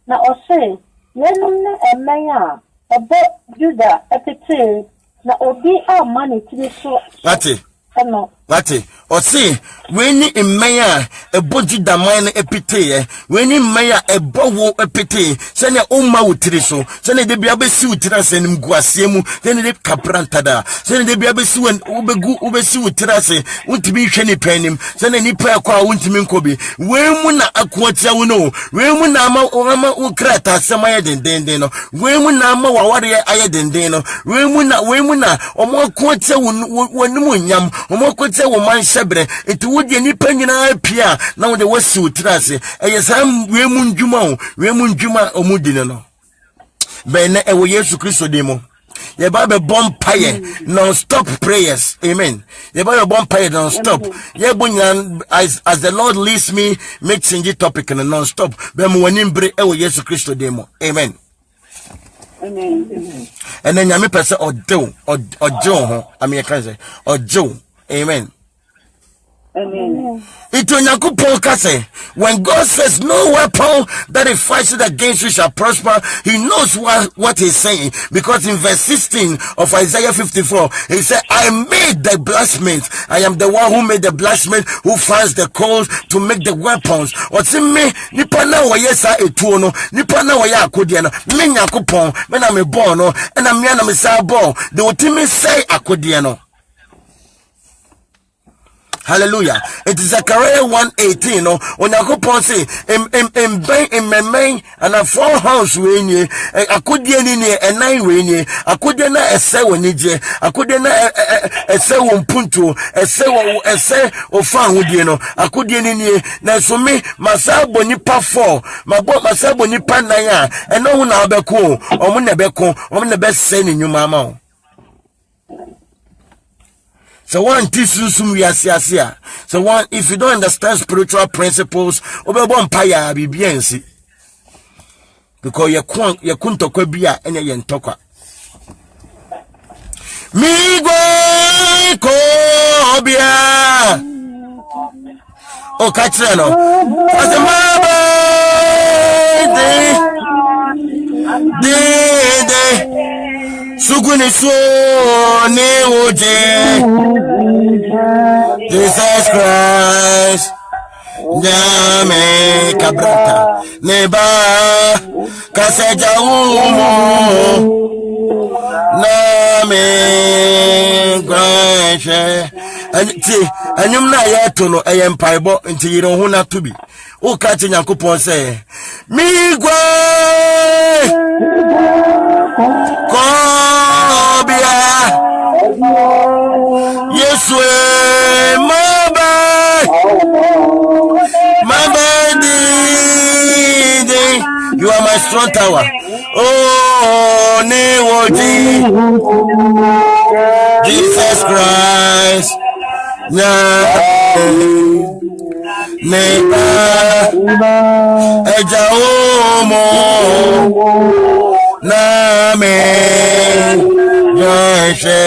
na ose yenum ne emenya ebe Judah epete na obi a mani tiri so
ati
no
Wati, osi, weni immeya ebo Judah man epite weni immeya ebo wo epite sene umma wutiri so sene de bia besi wutira se nim guase mu sene de kaprantada sene de bia besi ubesi wutira se untimi hwe ni panim sene nipa akwa untimi nkobi wemu na akwatia wo no wemu na ama ukrata sema ye denden no wemu na ama waware aye denden no wemu na omo akwatia wonum nyam omo akwatia wo man shebre enti wodi nipa nyina pia na wo de wasi utirase eyesam wemu ndwuma omudine no bene ewo Yesu Kristo demo ye ba be bompaye non-stop prayers amen ye ba be bompaye non-stop ye bunya as the Lord leads me make change topic non-stop be mo wani mbre ewo Yesu Kristo demo amen amen and then nyame pese ojo ho ameka say ojo amen. Amen. When God says no weapon that is fighting against you shall prosper, he knows what he's saying. Because in verse 16 of Isaiah 54, he said, I made the blacksmith. I am the one who made the blacksmith, who finds the coals to make the weapons. What's in me? Nipana wa yesa etuono, nipana wa ya akodiano, me nyakopon, me na me bono, and I'm yana me sa bon. The ultimate say akodiano. Hallelujah. It is Zechariah 1:18. No, when Yakupon say, in my and a 4 house wenye, I could ye ni a 9 wenye, I could na a 7 nije, I could na a 7 punto, a 7 or fan with you know, I could ye ni na so me, Masabo nipa 4, my boy Masabo nipa 9, and no one abeko, or munabeko, or the best saying you mama. So one teaches we are so one if you don't understand spiritual principles, obebonpaya bibiensi. Because you kunto kwebia ene yentokwa. Migo kobia. O kachano. Azamaba de Suguni so ne oje Jesus Christ Nyame kabrata neba kaseja umo Name grace anti anyum na yeto no eyempaibo nti yiro hu na tobi o ka ti Nyankopon say mi gwa Kobia Yesu you are my strong tower. Oh, Jesus Christ. Name Yoshe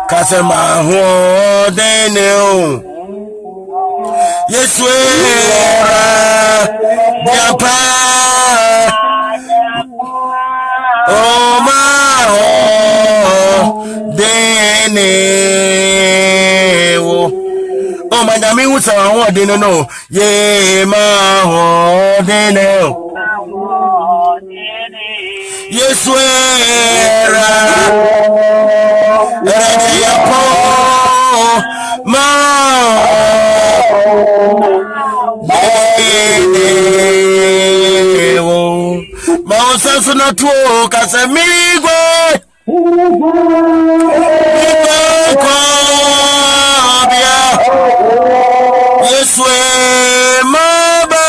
Kasema ho deneo Yeswera Diapa Oh ma deneo Oh madame usa ho deneo Ye ma ho deneo Yeswera Diapa ma Mausa na tuo kasemigwe Kobia Yes, we mama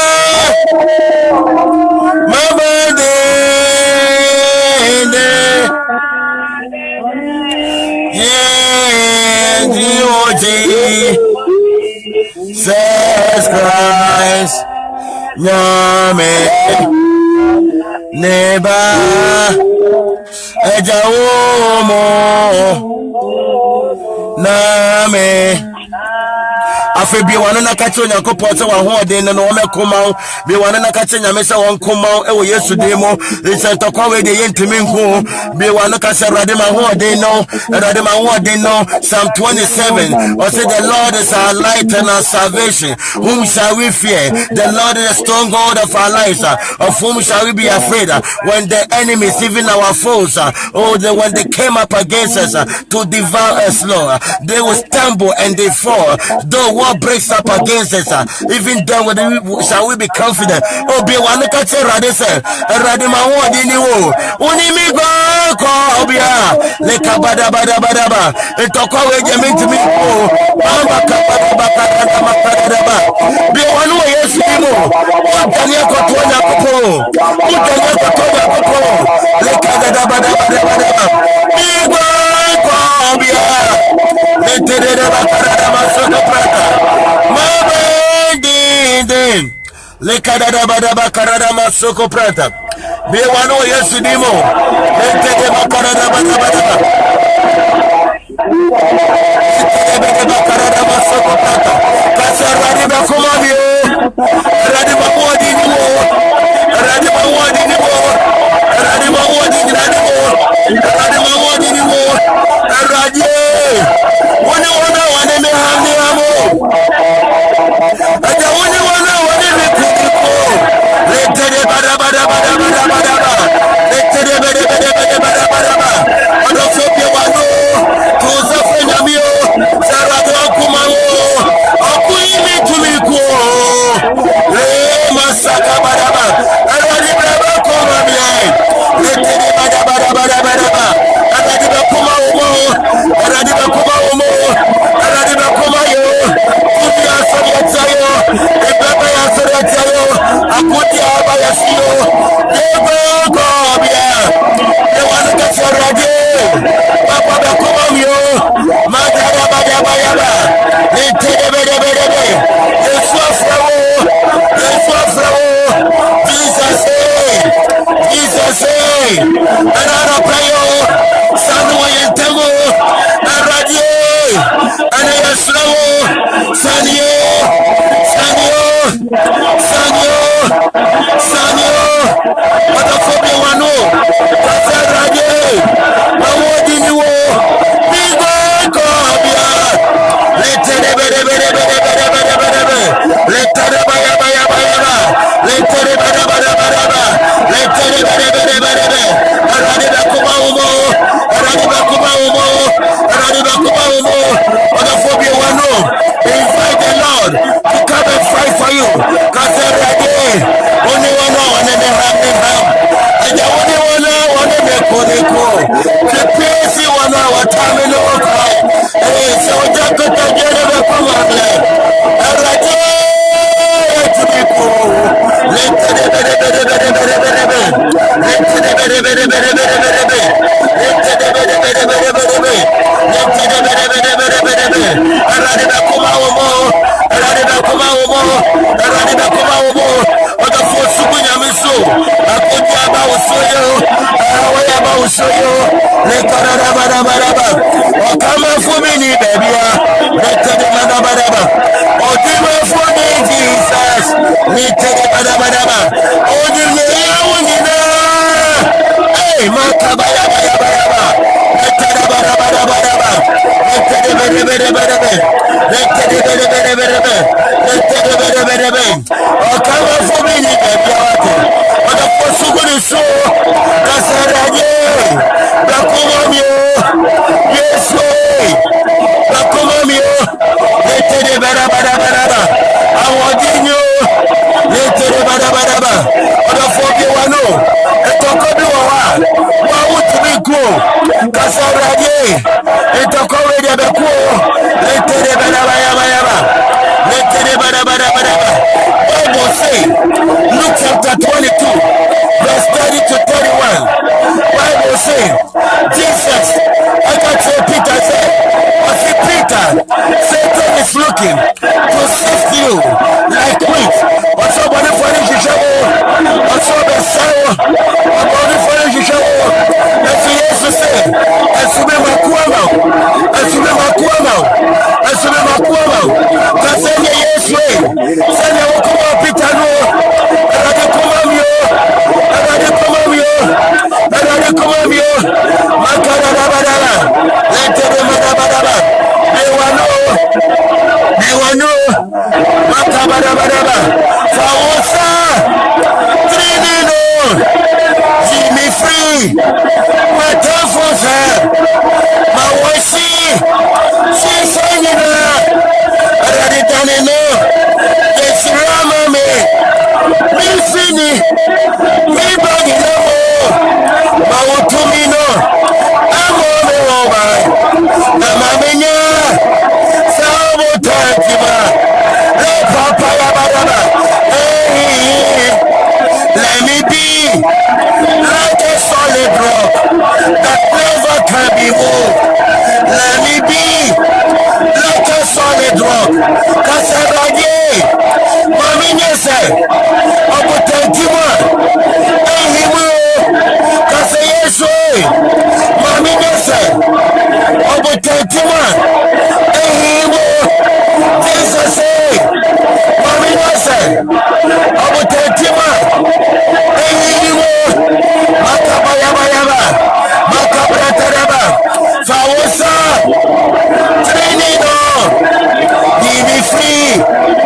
de yeah Jesus Christ Nyame neba ejawomo name afi bi wane na kache Onyankopon se wa hoden no o mekoma bi wane na kache Nyame se won koma e Yesu demo se tokwa we de yentimi nko bi wane ka se rade ma hoden no Psalm 27 or say the Lord is our light and our salvation, whom shall we fear? The Lord is the stronghold of our lives, of whom shall we be afraid? When the enemies, even our foes, when they came up against us to devour us, Lord, they will stumble and they fall. Though war breaks up against us, even then shall we be confident. Oh, be one catch a radisa, a radima wadi wo, unimi go, Obia, Lekabada Bada Badaba, a tokawe jamin to me, Mamba Kabada Makadaba, be one way, yes, Utania Kotoya Kopo, Utania Kotoya Kopo, Lekada Bada Bada Badaba, Bigo, Obia, Letera Bakadama Soto Prata, Mamba Din, Lekada Bada Bakadama Masoko Prata. Be one way, yes, Dimo, Letera Bakadama Bada Bada. Bible say, Luke chapter 22, verse 30 to 31. Bible say, Jesus, I got to Peter said, I see Peter, Satan is looking to sift you like wheat. What's up, buddy, for the show? What's up, the sour? Body for the show. That's what Jesus said. That's what my Kuama. That's what my Kuama. That's what my Kuama. That's what yes way. Send your Kuama Peter no. I got to come on you. I got to come on you. I got to come on you. Makadabadaba. Let them badabadaba. They want no. Makabadabadaba. Fawosa. Trinino. Jimmy free. My telephone, my wife, she's saying that. I don't know. It's Rama me. Me fini. Me bagi no more. Ma utumino. Amo me over. Amaminya. Sabotajiba. Le papa ya baraba. Hey. Let me be like a solid rock that never can be moved. Let me be like a solid rock. Kasabage, Mami said, Obutantima, Ehimu, Kasayeso, Mami said, Obutantima, Ehimu, Jesus said, Mami said, Obutantima, Ehimu, Makabayaba, Makabrataraba, Fawosa, Trinino, give me free.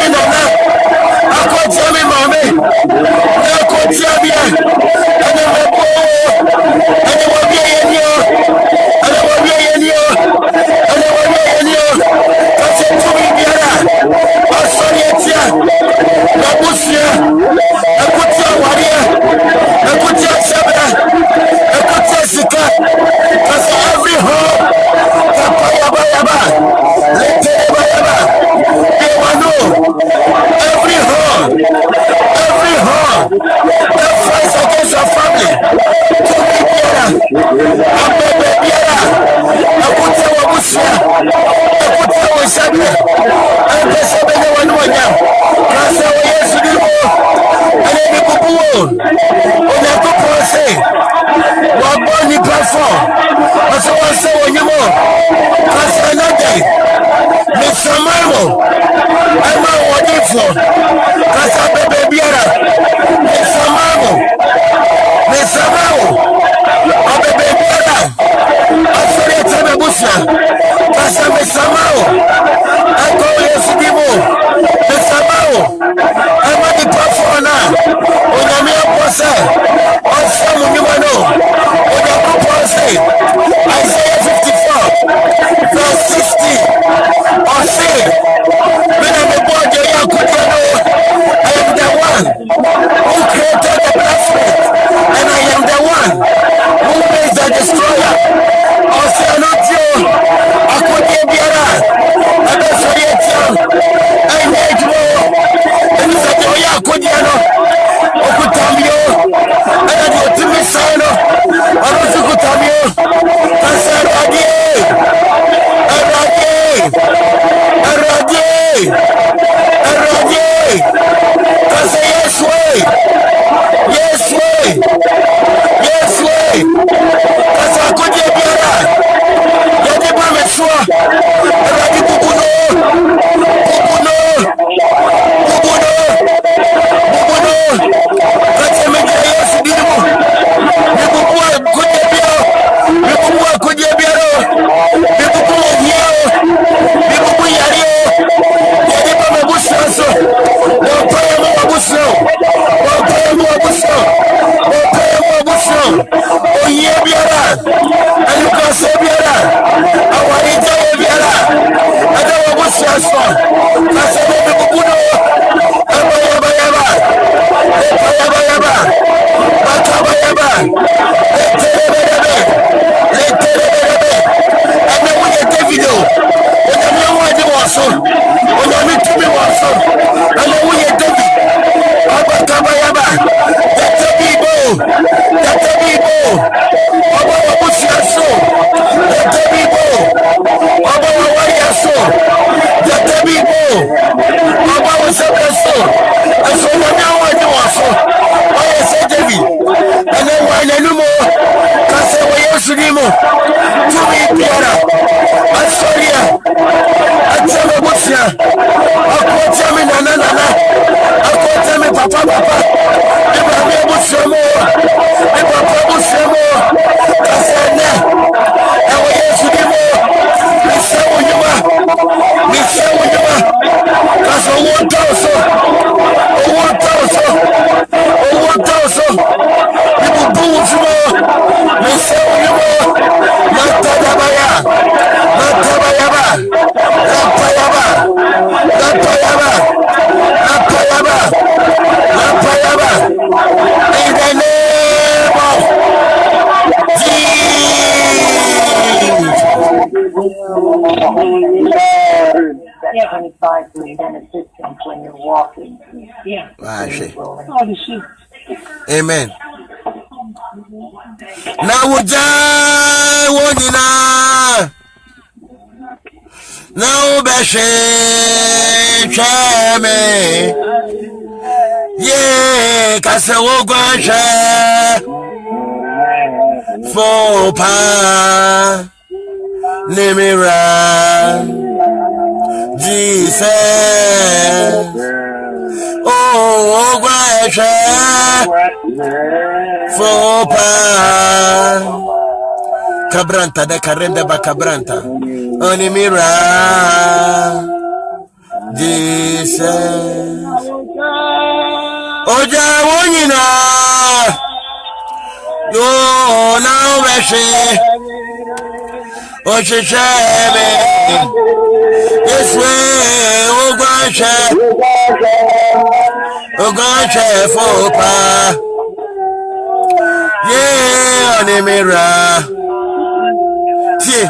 mi nana akotia mi mame akotia mi ene mebo ene wabie yenio ene wabie yenio ene wabie yenio kasi tumi biara asori etia babusia akotia waria akotia sebra akotia sika kasi every home kapaya yaba lete yaba every home that fights against your family to be biara abebe biara akuta wabusia akuta wasabe akasa bene wanwanya kasa wa Yesu dimo ane ni bubuo ona kupose waboni platform asa wase wonyimo kasa nade Misamamo, I'm a wonderful. Kasa bebe biara. Misamamo, abebe biara. Asori etebe busia. Kasa misamamo. Ako Yesu dimo. Misamamo. I'm a di pafona. Onyame apose. Osamu nyumano. Onyame apose. Isaiah 54, verse 16. Or say, when I'm a boy, I am the one who created the blacksmith, and I am the one who makes the destroyer. Or say, not you, I could be better. I don't say it, I make more. And it's a joy, I could be and I do to me, son. I don't think what I'm you. I said, yes way. Kasa kuje biara. Yadi ba meswa. Radi bubuno. Kasa meje Yesu dimo. Bibubua kuje biara. Bibubu hiyo. Bibubu yario. Yadi ba mebusaso. Wapaya mwabuso. Oye biara, alukase biara, awarija biara, adawa busiaso, kasebe bubuno, abayaba, bakabayaba, leterebe, ane uye Davido, onyame wadi waso, onyame tumi waso, ane uye David, abakabayaba, Yatabibo, Oba Wabusiaso, Yatabibo, Oba Wawariaso, Yatabibo, Oba Wasabraso, and so now I do also. I say David, and then why Nanumo, Casa Wayosunimo, to me Piara, Asoria, Atamabusia, Aquatami Nana, Aquatami Papa, Ibabusiamo, Kasana, and we have to be more. Miss Yuma, that's a 1,000. People booze more. Miss Yuma, Matabaya, in the name of
Yeah, 25 and assistance when you're walking. Yeah.
Amen. Now now Beshe Chame Ye Kasawo Guansha Fopa Nemira Jesus Oh Guansha Fopa Cabranta de Carrenda Bacabranta Onimira Jesus. Oja wonyina. Yo now beshe. Oshishebe. Yeswe ogwache fopa. Yeah, onemira. Tie.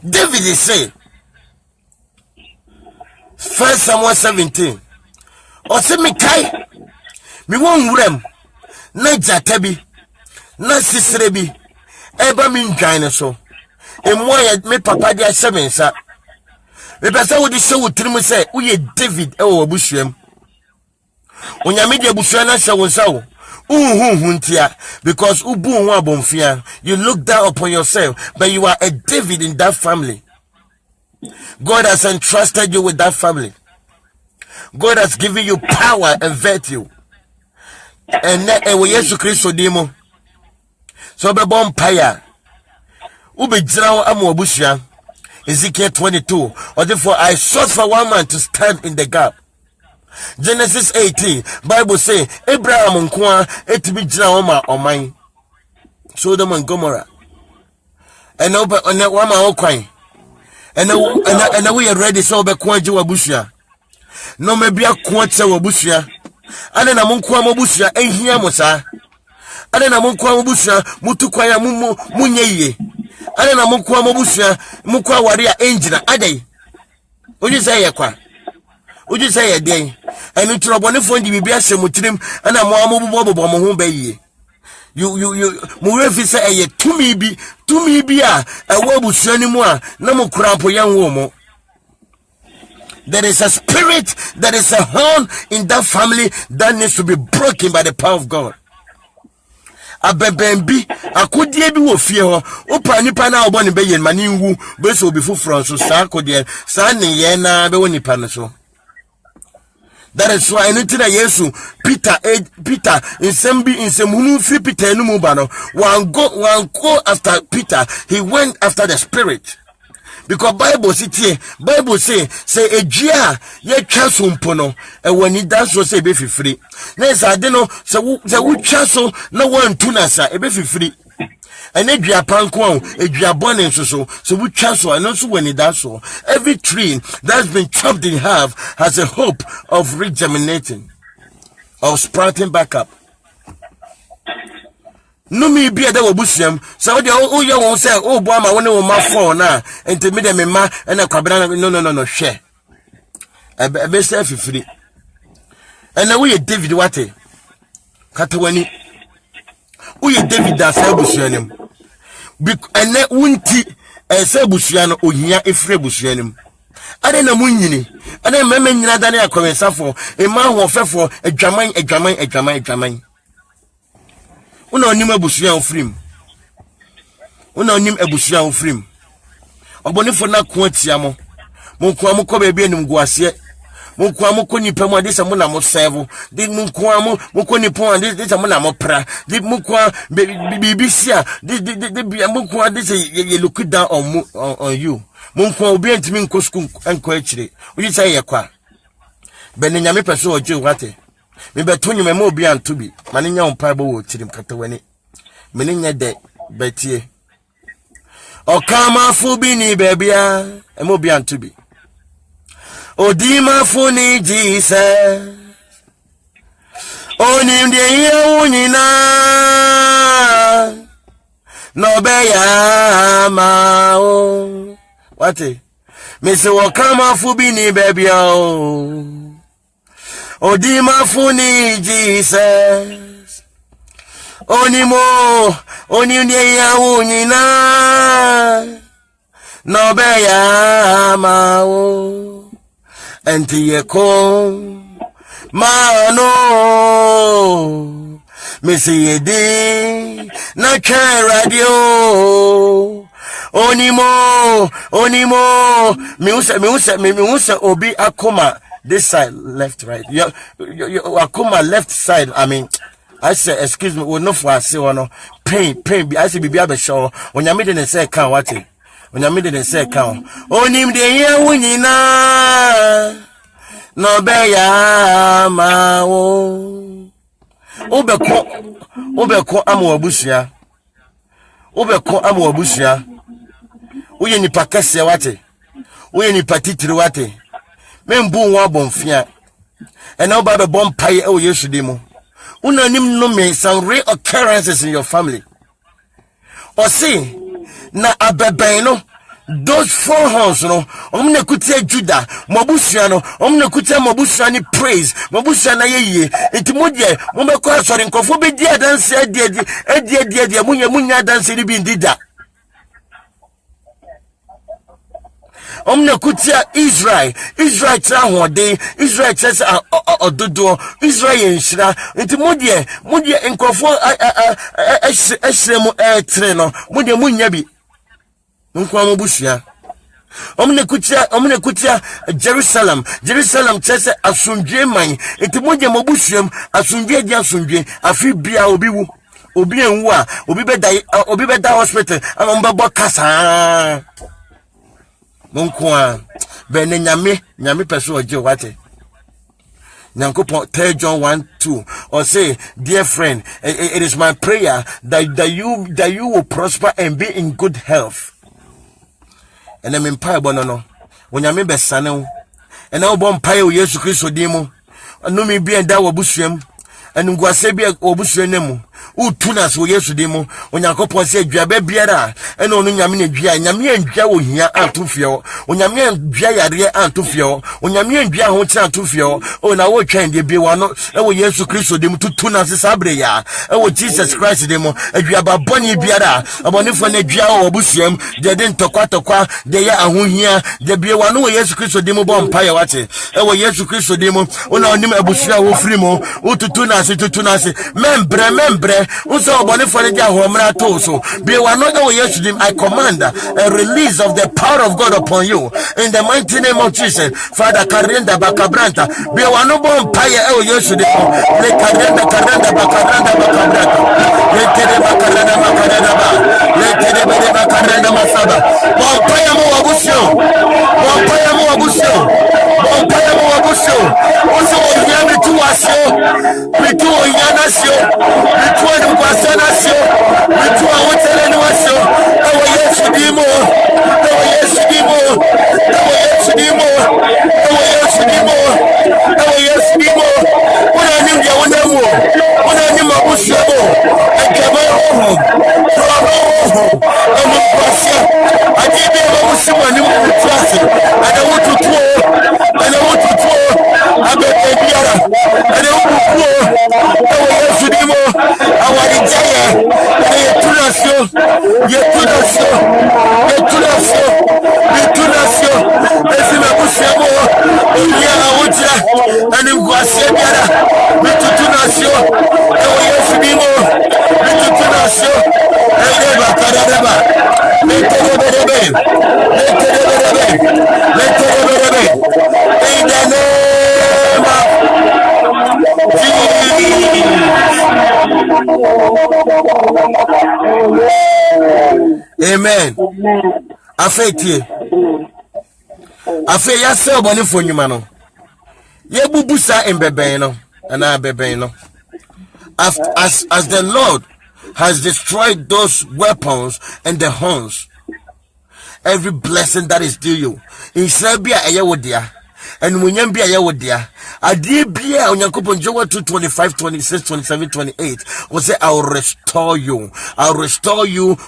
David is saying, 1 Samuel 17. Ose mi kai, mi won wurem, na jatabi, na sisrebi, eba mi ndwane so. Emwa ya me papa dia semensa. Me pesa wo di se wo trimu se, wo ye David e wo abusuam. Onyame di abusua na se wo nsa wo. Because you look down upon yourself, but you are a David in that family. God has entrusted you with that family. God has given you power and virtue. And Yesu Christo demo. So be bonfire. Ube jirawo amu abusuam. Ezekiel 22. Or therefore I sought for one man to stand in the gap. Genesis 18, Bible say Abraham nkwa etibi jina oma oman Sodom and Gomorrah. And wama okwan. And we are ready so be kwaje wabusia. No me bia kwache wabusia. Ane na munkwa wabusia ehia mo sa. Ane na munkwa wabusia mutukwa ya munyeye. Ane na munkwa wabusia mukwa waria enjina adai. Oji say yakwa. Oji say ya dey. And you trouble for the BBS Mutrim and I'm mo be ye. You Murefi say a to me be a wabu anymore. No more crampo young woman. There is a spirit, there is a horn in that family that needs to be broken by the power of God. Abembi, akudie bi wo fie ho opa nipa na oboni be yen mani nwu be so be fufro so sa akudie sa ne ye na be woni pa no so. That is why anything that Yesu Peter in Semunu free Peter numubano one go after Peter, he went after the spirit. Because Bible say a jia ye chaso mpono e when he does so say be free. Nes I don't know so we chaso no one tunasa e be free. And a panko a bonnet so we chancel and also when it does so. Every tree that's been chopped in half has a hope of regerminating, of sprouting back up. No me be a devil busham, so the oh you won't say, oh boy, I want to my phone now, and to me them in ma and a cabana no share. A best self free. And now we a David Wate Catawani. We David da sabusuanem ene wunti sabusuano ohia efrebusuanem ade na munyini ade meme nyina da na akwensafo ema hofefo adwaman una onim abusuan ofrim obonifo na ko atia mo monko amko ba bi anim guase monko amko nipa mu ade se mo na mo serve de monko amko nipa ade de se mo na mo pra de monko bibisia de monko ade se you look down on you monko obi antimi nko school enko akire oji say ye kwa bene nyame pese oje wate me beto nyame ma obi anto bi mane nya ompa bo wo tirim katawani mene nya de betie okama fu bi ni bebia e mo obi anto bi Odima funi Jesus Oni ndiye unyina Nobeya mao Wate Mese wakama fubini baby o Odima funi Jesus Oni ndiye unyina Nobeya mao Enti yeko mano misi yedi na radio onimo mi usa obi akoma this side left right you akoma left side I mean I say, excuse me, we no for I say no pain. I say bibi abesho. Onyame de ne say kan wate. Onyame de ne say kan. Onim de ye wunyina. No be ya ma wo. Obeko amu abusia. Obeko amu abusia. Uye ni pakese wate. Uye ni patitiri wate. Membu wa bonfia. And now by the bomb pie oh yesudimo. Unanim no me some rare occurrences in your family. Or see na abebeno those 4 horns no omne kutia Judah mabusiano omne kutia mabusiani praise mabusiana yeye intimodie momekwa sori nkofo be dia dance edi munya dance ni bi ndida omne kutia Israel tra hode Israel says ododo Israel enshira intimodie nkofo eshremu etre no modie munya bi nkwa mabusia omne kutia Jerusalem says asundwe man intimodie mabusiam asundwe di asundwe afi bia obi enwu a obi beda hospital amambabo kasa Monkwa bene nyame person oje wate Nyankopon 3 John 1:2 or say dear friend it is my prayer that you will prosper and be in good health and I'm in pie bono when nyame besane and now bon pie o Yesu Kristo dimo no me bi enda wabusuam and ngwase bi obusuanemu utuna so Yesu dimo Onyankopon se adwaba biara ene onu nyame na dua nyame andwa ohia antofio onyame andwa yare antofio onyame andwa ho kira antofio o na wo twan de bi wano ewo Yesu Kristo dimo tutuna se sabre ya ewo Jesus Christ dimo adwaba boni biara abonefo na dua o obusuam de ntokwa de ya ahohia de bi wano wo Yesu Kristo dimo bompa ya wate ewo Yesu Kristo dimo ona onim abusua wo frimo ututuna se membre Uso bonifone dia homra toso. Be one no yesterday I command a release of the power of God upon you in the mighty name of Jesus. Father Karenda Bakabranta. Be one no bon paye yesterday. Le Karenda Bakabranta. Le Tere Bakaranda Makaranda. Le Tere Bakaranda Masaba. Bon paye mo abusio. Uso yami tu asio. Bitu yanasio. Bitu Nkwasio, bitu awotele nuasio, ewo Yesu dimo, una nimja unamu, una nima bushabo, ekaba oho, emu kwasia, ajibe mabushima nimu kutrasi, ana wututuo, abete biara, ana wututuo, ewo Yesu dimo, awarijaya, yetunasio, esima bushabo, unia awuja, ani mkwasia biara, bitutunasio, ewo Yesu dimo, bitutunasio, eleba kadareba, leterebe, in the name of Amen. Afeti. Afe ya se obone fonyuma no. Ye bubusa embeben no, ana beben no. As the Lord has destroyed those weapons and the horns, every blessing that is due you. In Serbia ayawodia. And munyam bia ya wodia adie bia onyankopon Joel 2:25, 26, 27, 28 will say I'll restore you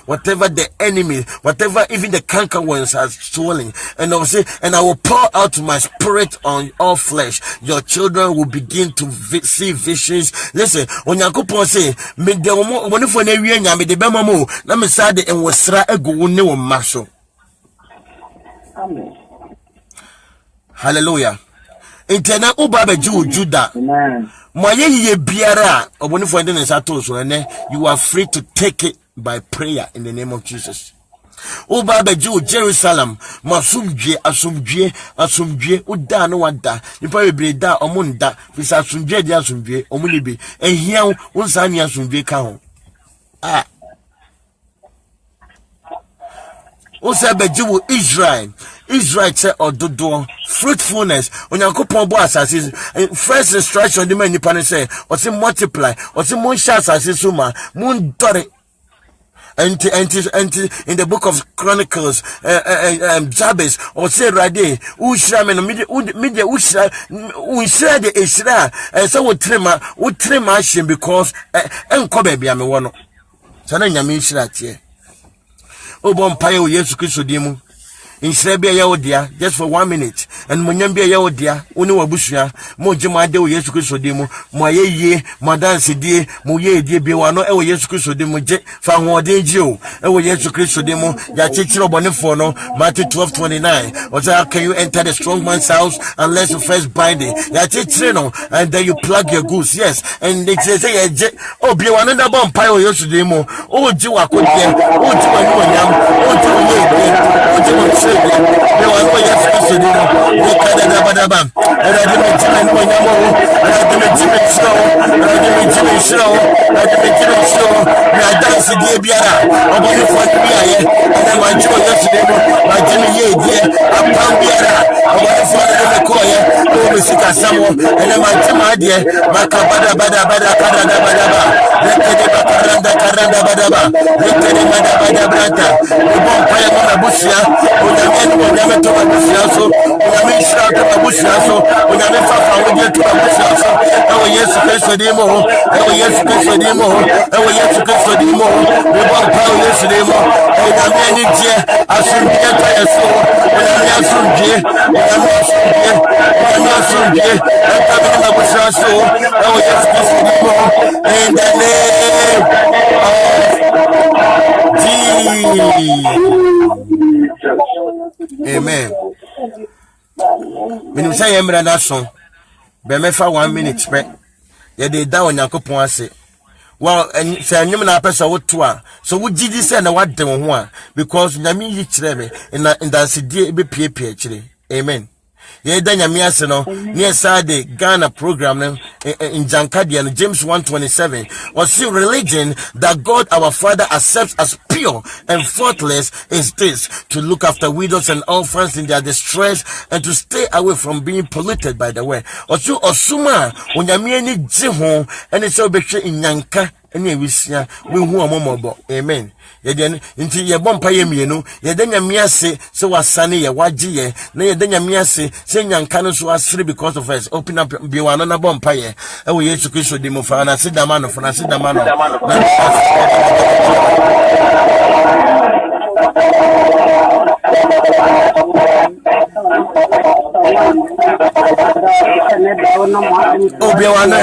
whatever the enemy, whatever even the cankerworms has stolen, and I'll say and I will pour out my spirit on all flesh. Your children will begin to see visions. Listen, onyankopon say me de wonifo na wie nya me de bema mo na me sa de enwosra egu ne wo maso.
Amen.
Hallelujah. Intena ubabe Judah.
Amen.
Moye biara obonifo ende nsato so ene you are free to take it by prayer in the name of Jesus. Uba beju Jerusalem, asumdwe, uda no wada, nipa bebre da omunda, fisa asumdwe di asumdwe, omulibi, ehia unsa ni asumdwe ka ho. Ah. Usa beju Israel say ododo fruitfulness onyankopon bo asase first instruction the man nipa ne say o say multiply o say mon sha asase so ma mon dore. And in the book of Chronicles, Jabez, or say Rade, Ushra, media Ushra, the Ishra, and so would trim him because Kobe be a one. Sana Yamishra, O Bompayo, yes, Christodimu. In Serbia Yaodia, just for 1 minute, and Munyambia Yaodia, Uno Bushia, Mojima de Yesu Christodemo, Moye, Madan Sidi, Moye de Biwano, Ewa Yesu Christodemo, Fanwa de Joe, Ewa Yesu Christodemo, Yachiro Bonifono, Matthew 12:29. Or can you enter the strong man's house unless you first bind it? Yachino, and then you plug your goose, yes, and they say, oh, Biwana Bompayo Yosudemo, oh, Jua Kodia, oh, Jua, oh, Jua, they were no yes, they can't have a bam. And I didn't show. We are dancing the Biara. I'm going for the Biara. And then my joy yesterday, my Jimmy Ye, I'm down Biara. I'm going for the Koya, who will seek a Samo, and then my Jimmy dear, my Kabada Bada Karanda Badaba, Branta, the Bompire Bushia, when never to a Bushiaso, when I make sure to a Bushiaso, when I make Fafa with you to a Bushiaso, and we yes to Christodemo, and we yes to Christodemo, and we yes to Christodemo, we want power yesterday, and I made it here, I should be a fire soul, when I'm not so dear, when I'm not so dear, I'm coming to a Bushiaso, and we yes to Christodemo, in the name of Jesus. Amen. When you say Emra Nason, Bemefa 1 minute, ye de down Yakopon say. Well, and say, I'm not a person what to so what did you say and what they want? Because Yami Yitreme and that's a dear be Amen. Ye danya miaseno near Sade Ghana program in Jankadia and James 1:27 was see religion that God our Father accepts as pure and faultless is this, to look after widows and orphans in their distress and to stay away from being polluted by the way. Also osuma onyamieni jiho and it's so be in Yanka any wisia we who amomobo. Amen. Yeden inti ye bompa ye mienu yedenya miase se wasane ye wagiye na yedenya miase se nyanka no so asre because of us open up biwana na bompa ye e wo Yesu Kristo di mo fa na sidama no fa sidama no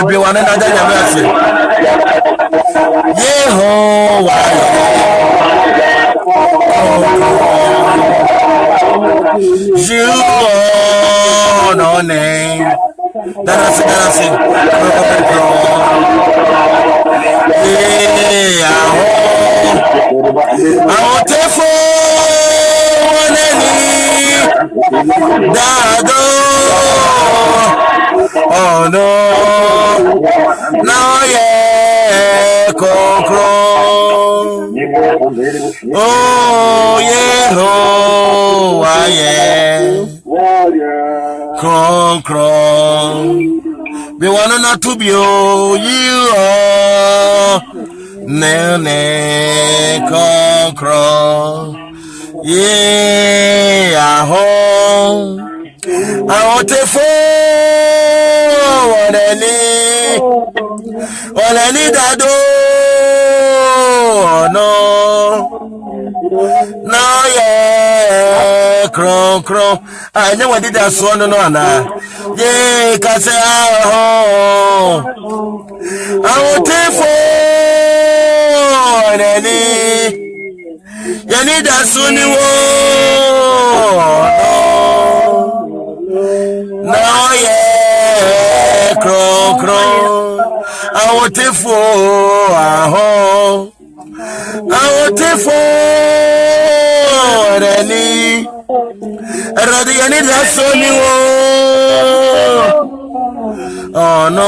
biwana na denya miase Yehovah you are no name. That's it. I'll take for Dado. Oh no. Now yeah, oh yeah, oh yeah, cron. We wanna not to be oh you are ne cron. Yeah, home. I want to fall on any Dado. No, yeah, cron. I know what did that swan no na. Yeah, cause I want to fall any. You need that sunny no, yeah, cron. I want to fall. I want to fall Rani Radiani Rasoni. Oh no,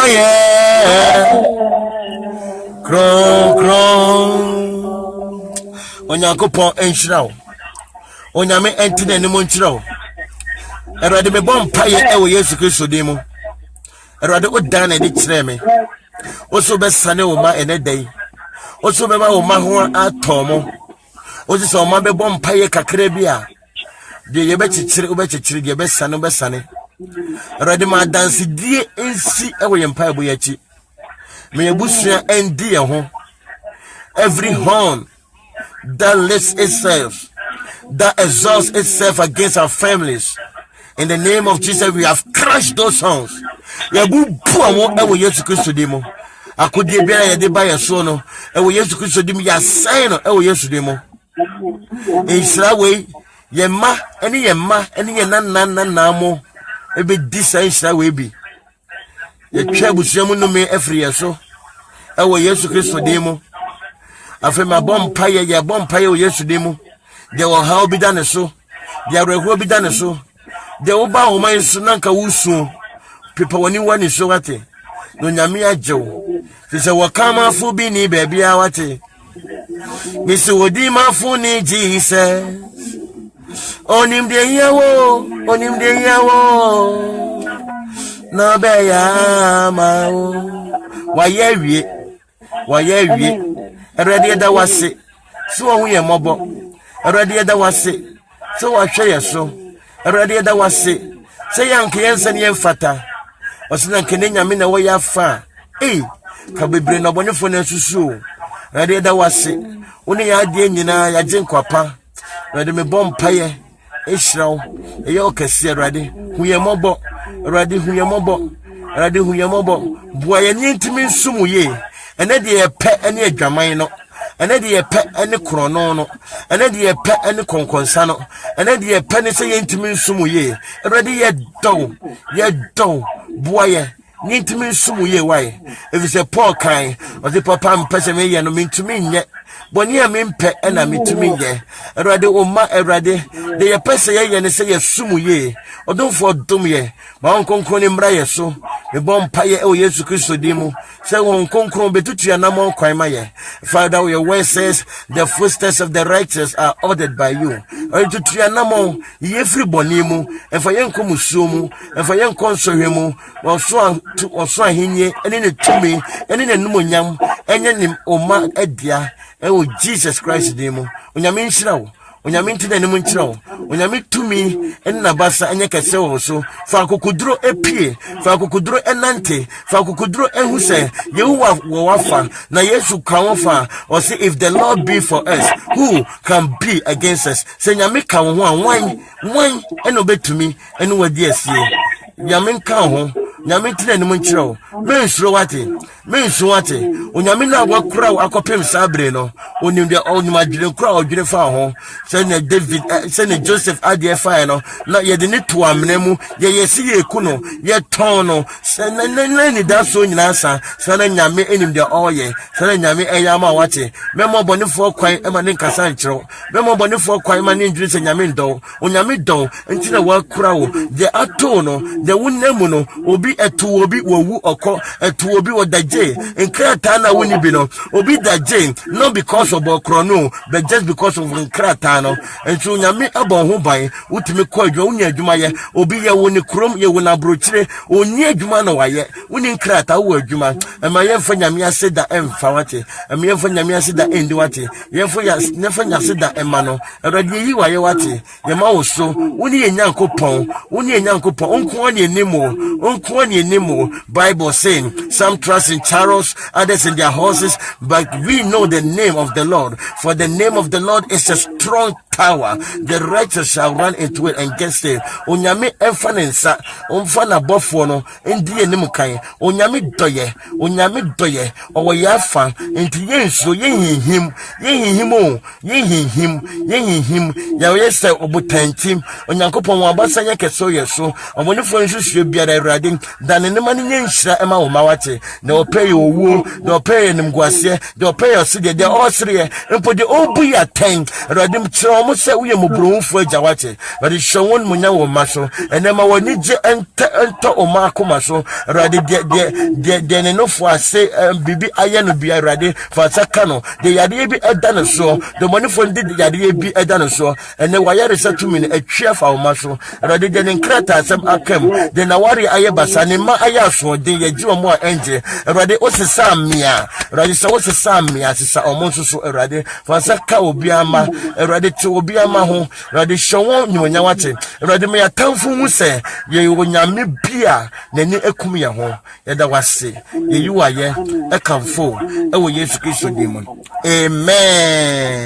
yeah. Kron. Onyankopon enhyira. Onyame entine ne mo nkyira wo. Erade me bom paye ewo Yesu Kristo din mu. Erade odan na de kyerɛ me. Oso be sane wo ma enedai. Oso be ma wo ma ho atomo. Oso so ma be bom paye kakra bi a. De ye be kyekyere, wo be kyekyere, de be sane, be sane. Erade ma danse die ensi ewo ye mpa ebo yachi. Me ebusua endi ye ho. Every horn that lifts itself, that exalts itself against our families, in the name of Jesus, we have crushed those horns. Yabu puamo ewo Yesu Kristo dimo. Akodi biara ye de ba ye so no. Ewo Yesu Kristo dimo ya sign no ewo Yesu dimo. Israwe ye ma eni ye na mo ebe disa Israwe bi. Ye twa busuamu no me efri ye so. Ewo Yesu Kristo dimo. Afema bompa ye bompa ye Yesu dimo. There will how be done so. There will be done so. There will bow my sunanka wusu. People when you want is so at it. No Yamia Joe. This a wakama fubi ni baby awate. Mr. Wodima funi Jesus. Onim de yawo. No beya mao. Wayewi. Already that was it. So we are mobile. Already that was it. So I share so. Already that was it. Say young kids and young fata. Osina Kenya mina wa ya fa. Kabebre no bone fo na susu. Already that was it. Oni ya die nyina ya je nkwapa. Already me bom paye. Ehraw. Eye okese already. Huyemobo. Already huyemobo. Already huyemobo. Bua ye ntimi nsumu ye. Ene de ye pe ene adwaman no. Ene de ye pe ene krono no. Ene de ye pe ene konkonsa no. Ene de ye pe ne se ye ntimi nsumu ye. Already ye do. Bua ye ntimi nsumu ye why. If you say Paul kan, or the papa mpese me ye no mentumi nye. Boni a mempe ena mentumi nye. Already o ma already de ye pese ye ne se ye sumu ye. Odonfo dum ye. Ma onkonkon ni mra ye so. Me bom paye o Yesu Kristo dimu. Say onkonkon betutu ya namo kwan ma ye. Father, your word says the footsteps of the righteous are ordered by you. Betutu ya namo ye free bonimu. E fa yen komusuo mu. E fa yen konsohwe mu. Oso ahenye ene ne tumi ene ne numonyam enye nim oma adia e o Jesus Christ dimu. Onyame nhyira wo. Onyame ntide ne mu nkyira wo. Onyame tumi ene na basa enye kese wo so. Fa akokuduro epie, fa akokuduro enante, fa akokuduro ehuse. Yehuwa wo wafa na Yesu kan wafa. Or say if the Lord be for us, who can be against us? Say nyame ka wo ho anwan ene obetumi ene wadi asie. Nyame kan ho. Nyame ntide ne mu nkyira wo. Mensuro wate. Onyame na wakura akopem sabre no. Onim de onyumadwire kura odwire fa ho. Say David, say Joseph adie fa no. Na ye de ne to amena mu, ye yesi ye ku no, ye ton no. Say na ni da so nyina sa. Say na nyame enim de oye. Say na nyame eyama wate. Memo bonefo kwan ema ne nkasa nkyero. Memo bonefo kwan ema ne ndwire se nyame ndo. Onyame ndo enti na wakura wo. De ato no, de wonemu no, obi etu obi wowu oko, etu obi wodaje. Nkrata na woni bi no, obi daje not because of okrono, but just because of nkrata no. Enti nyame abon ho ban, utimi ko adwa woni adwuma ye, obi ye woni krom ye wona brochire, oni adwuma na waye, woni nkrata wo adwuma. Ema ye mfa nyame ase da emfa wate, ema ye mfa nyame ase da endi wate, ye mfa ya nefa nyase da ema no. Erade yi waye wate, ye ma wo so, woni ye nyankopon, onko ani enimo. Bible saying, some trust in chariots, others in their horses, but we know the name of the Lord, for the name of the Lord is a strong tower. The righteous shall run into it and get saved. Onyame enfanensa, onfana bofono, ndi enimukai. Onyame doye, owo yafa, enti yenso, yenhim, ya say obutantim, onyankopon wabasa yekeso yeso, omonifo nsusu biara Awurade, dan ne mani nyenhira ema wo mawate, na opey owu, na opey nimguase, na opey oside de osire, empo de obu ya ten, Awurade mtro mo se uye mubrumfo agawate, but showon munya wo maso, enema woni je ento o makoma so, Awurade de ne no fo ase bibi aye no bia Awurade fa sakano, de yade bi edane so, de monifo ndi yade bi edane so, ene wayare setumi ne atwa fa wo maso, Awurade de nkrata asem akam, de na wari aye basane ma aye aso de yaji omo a enje, Awurade osesa mia, Awurade se osesa mia sesa omo nso Awurade fa saka obi ama, Awurade te obi ama ho, Awurade hwon nyonya wate, Awurade me yatamfo hu se ye onyame bia nani ekum ye ho, ye da wase ye yiwaye ekamfo e wo Yesu Kristo dim. Amen.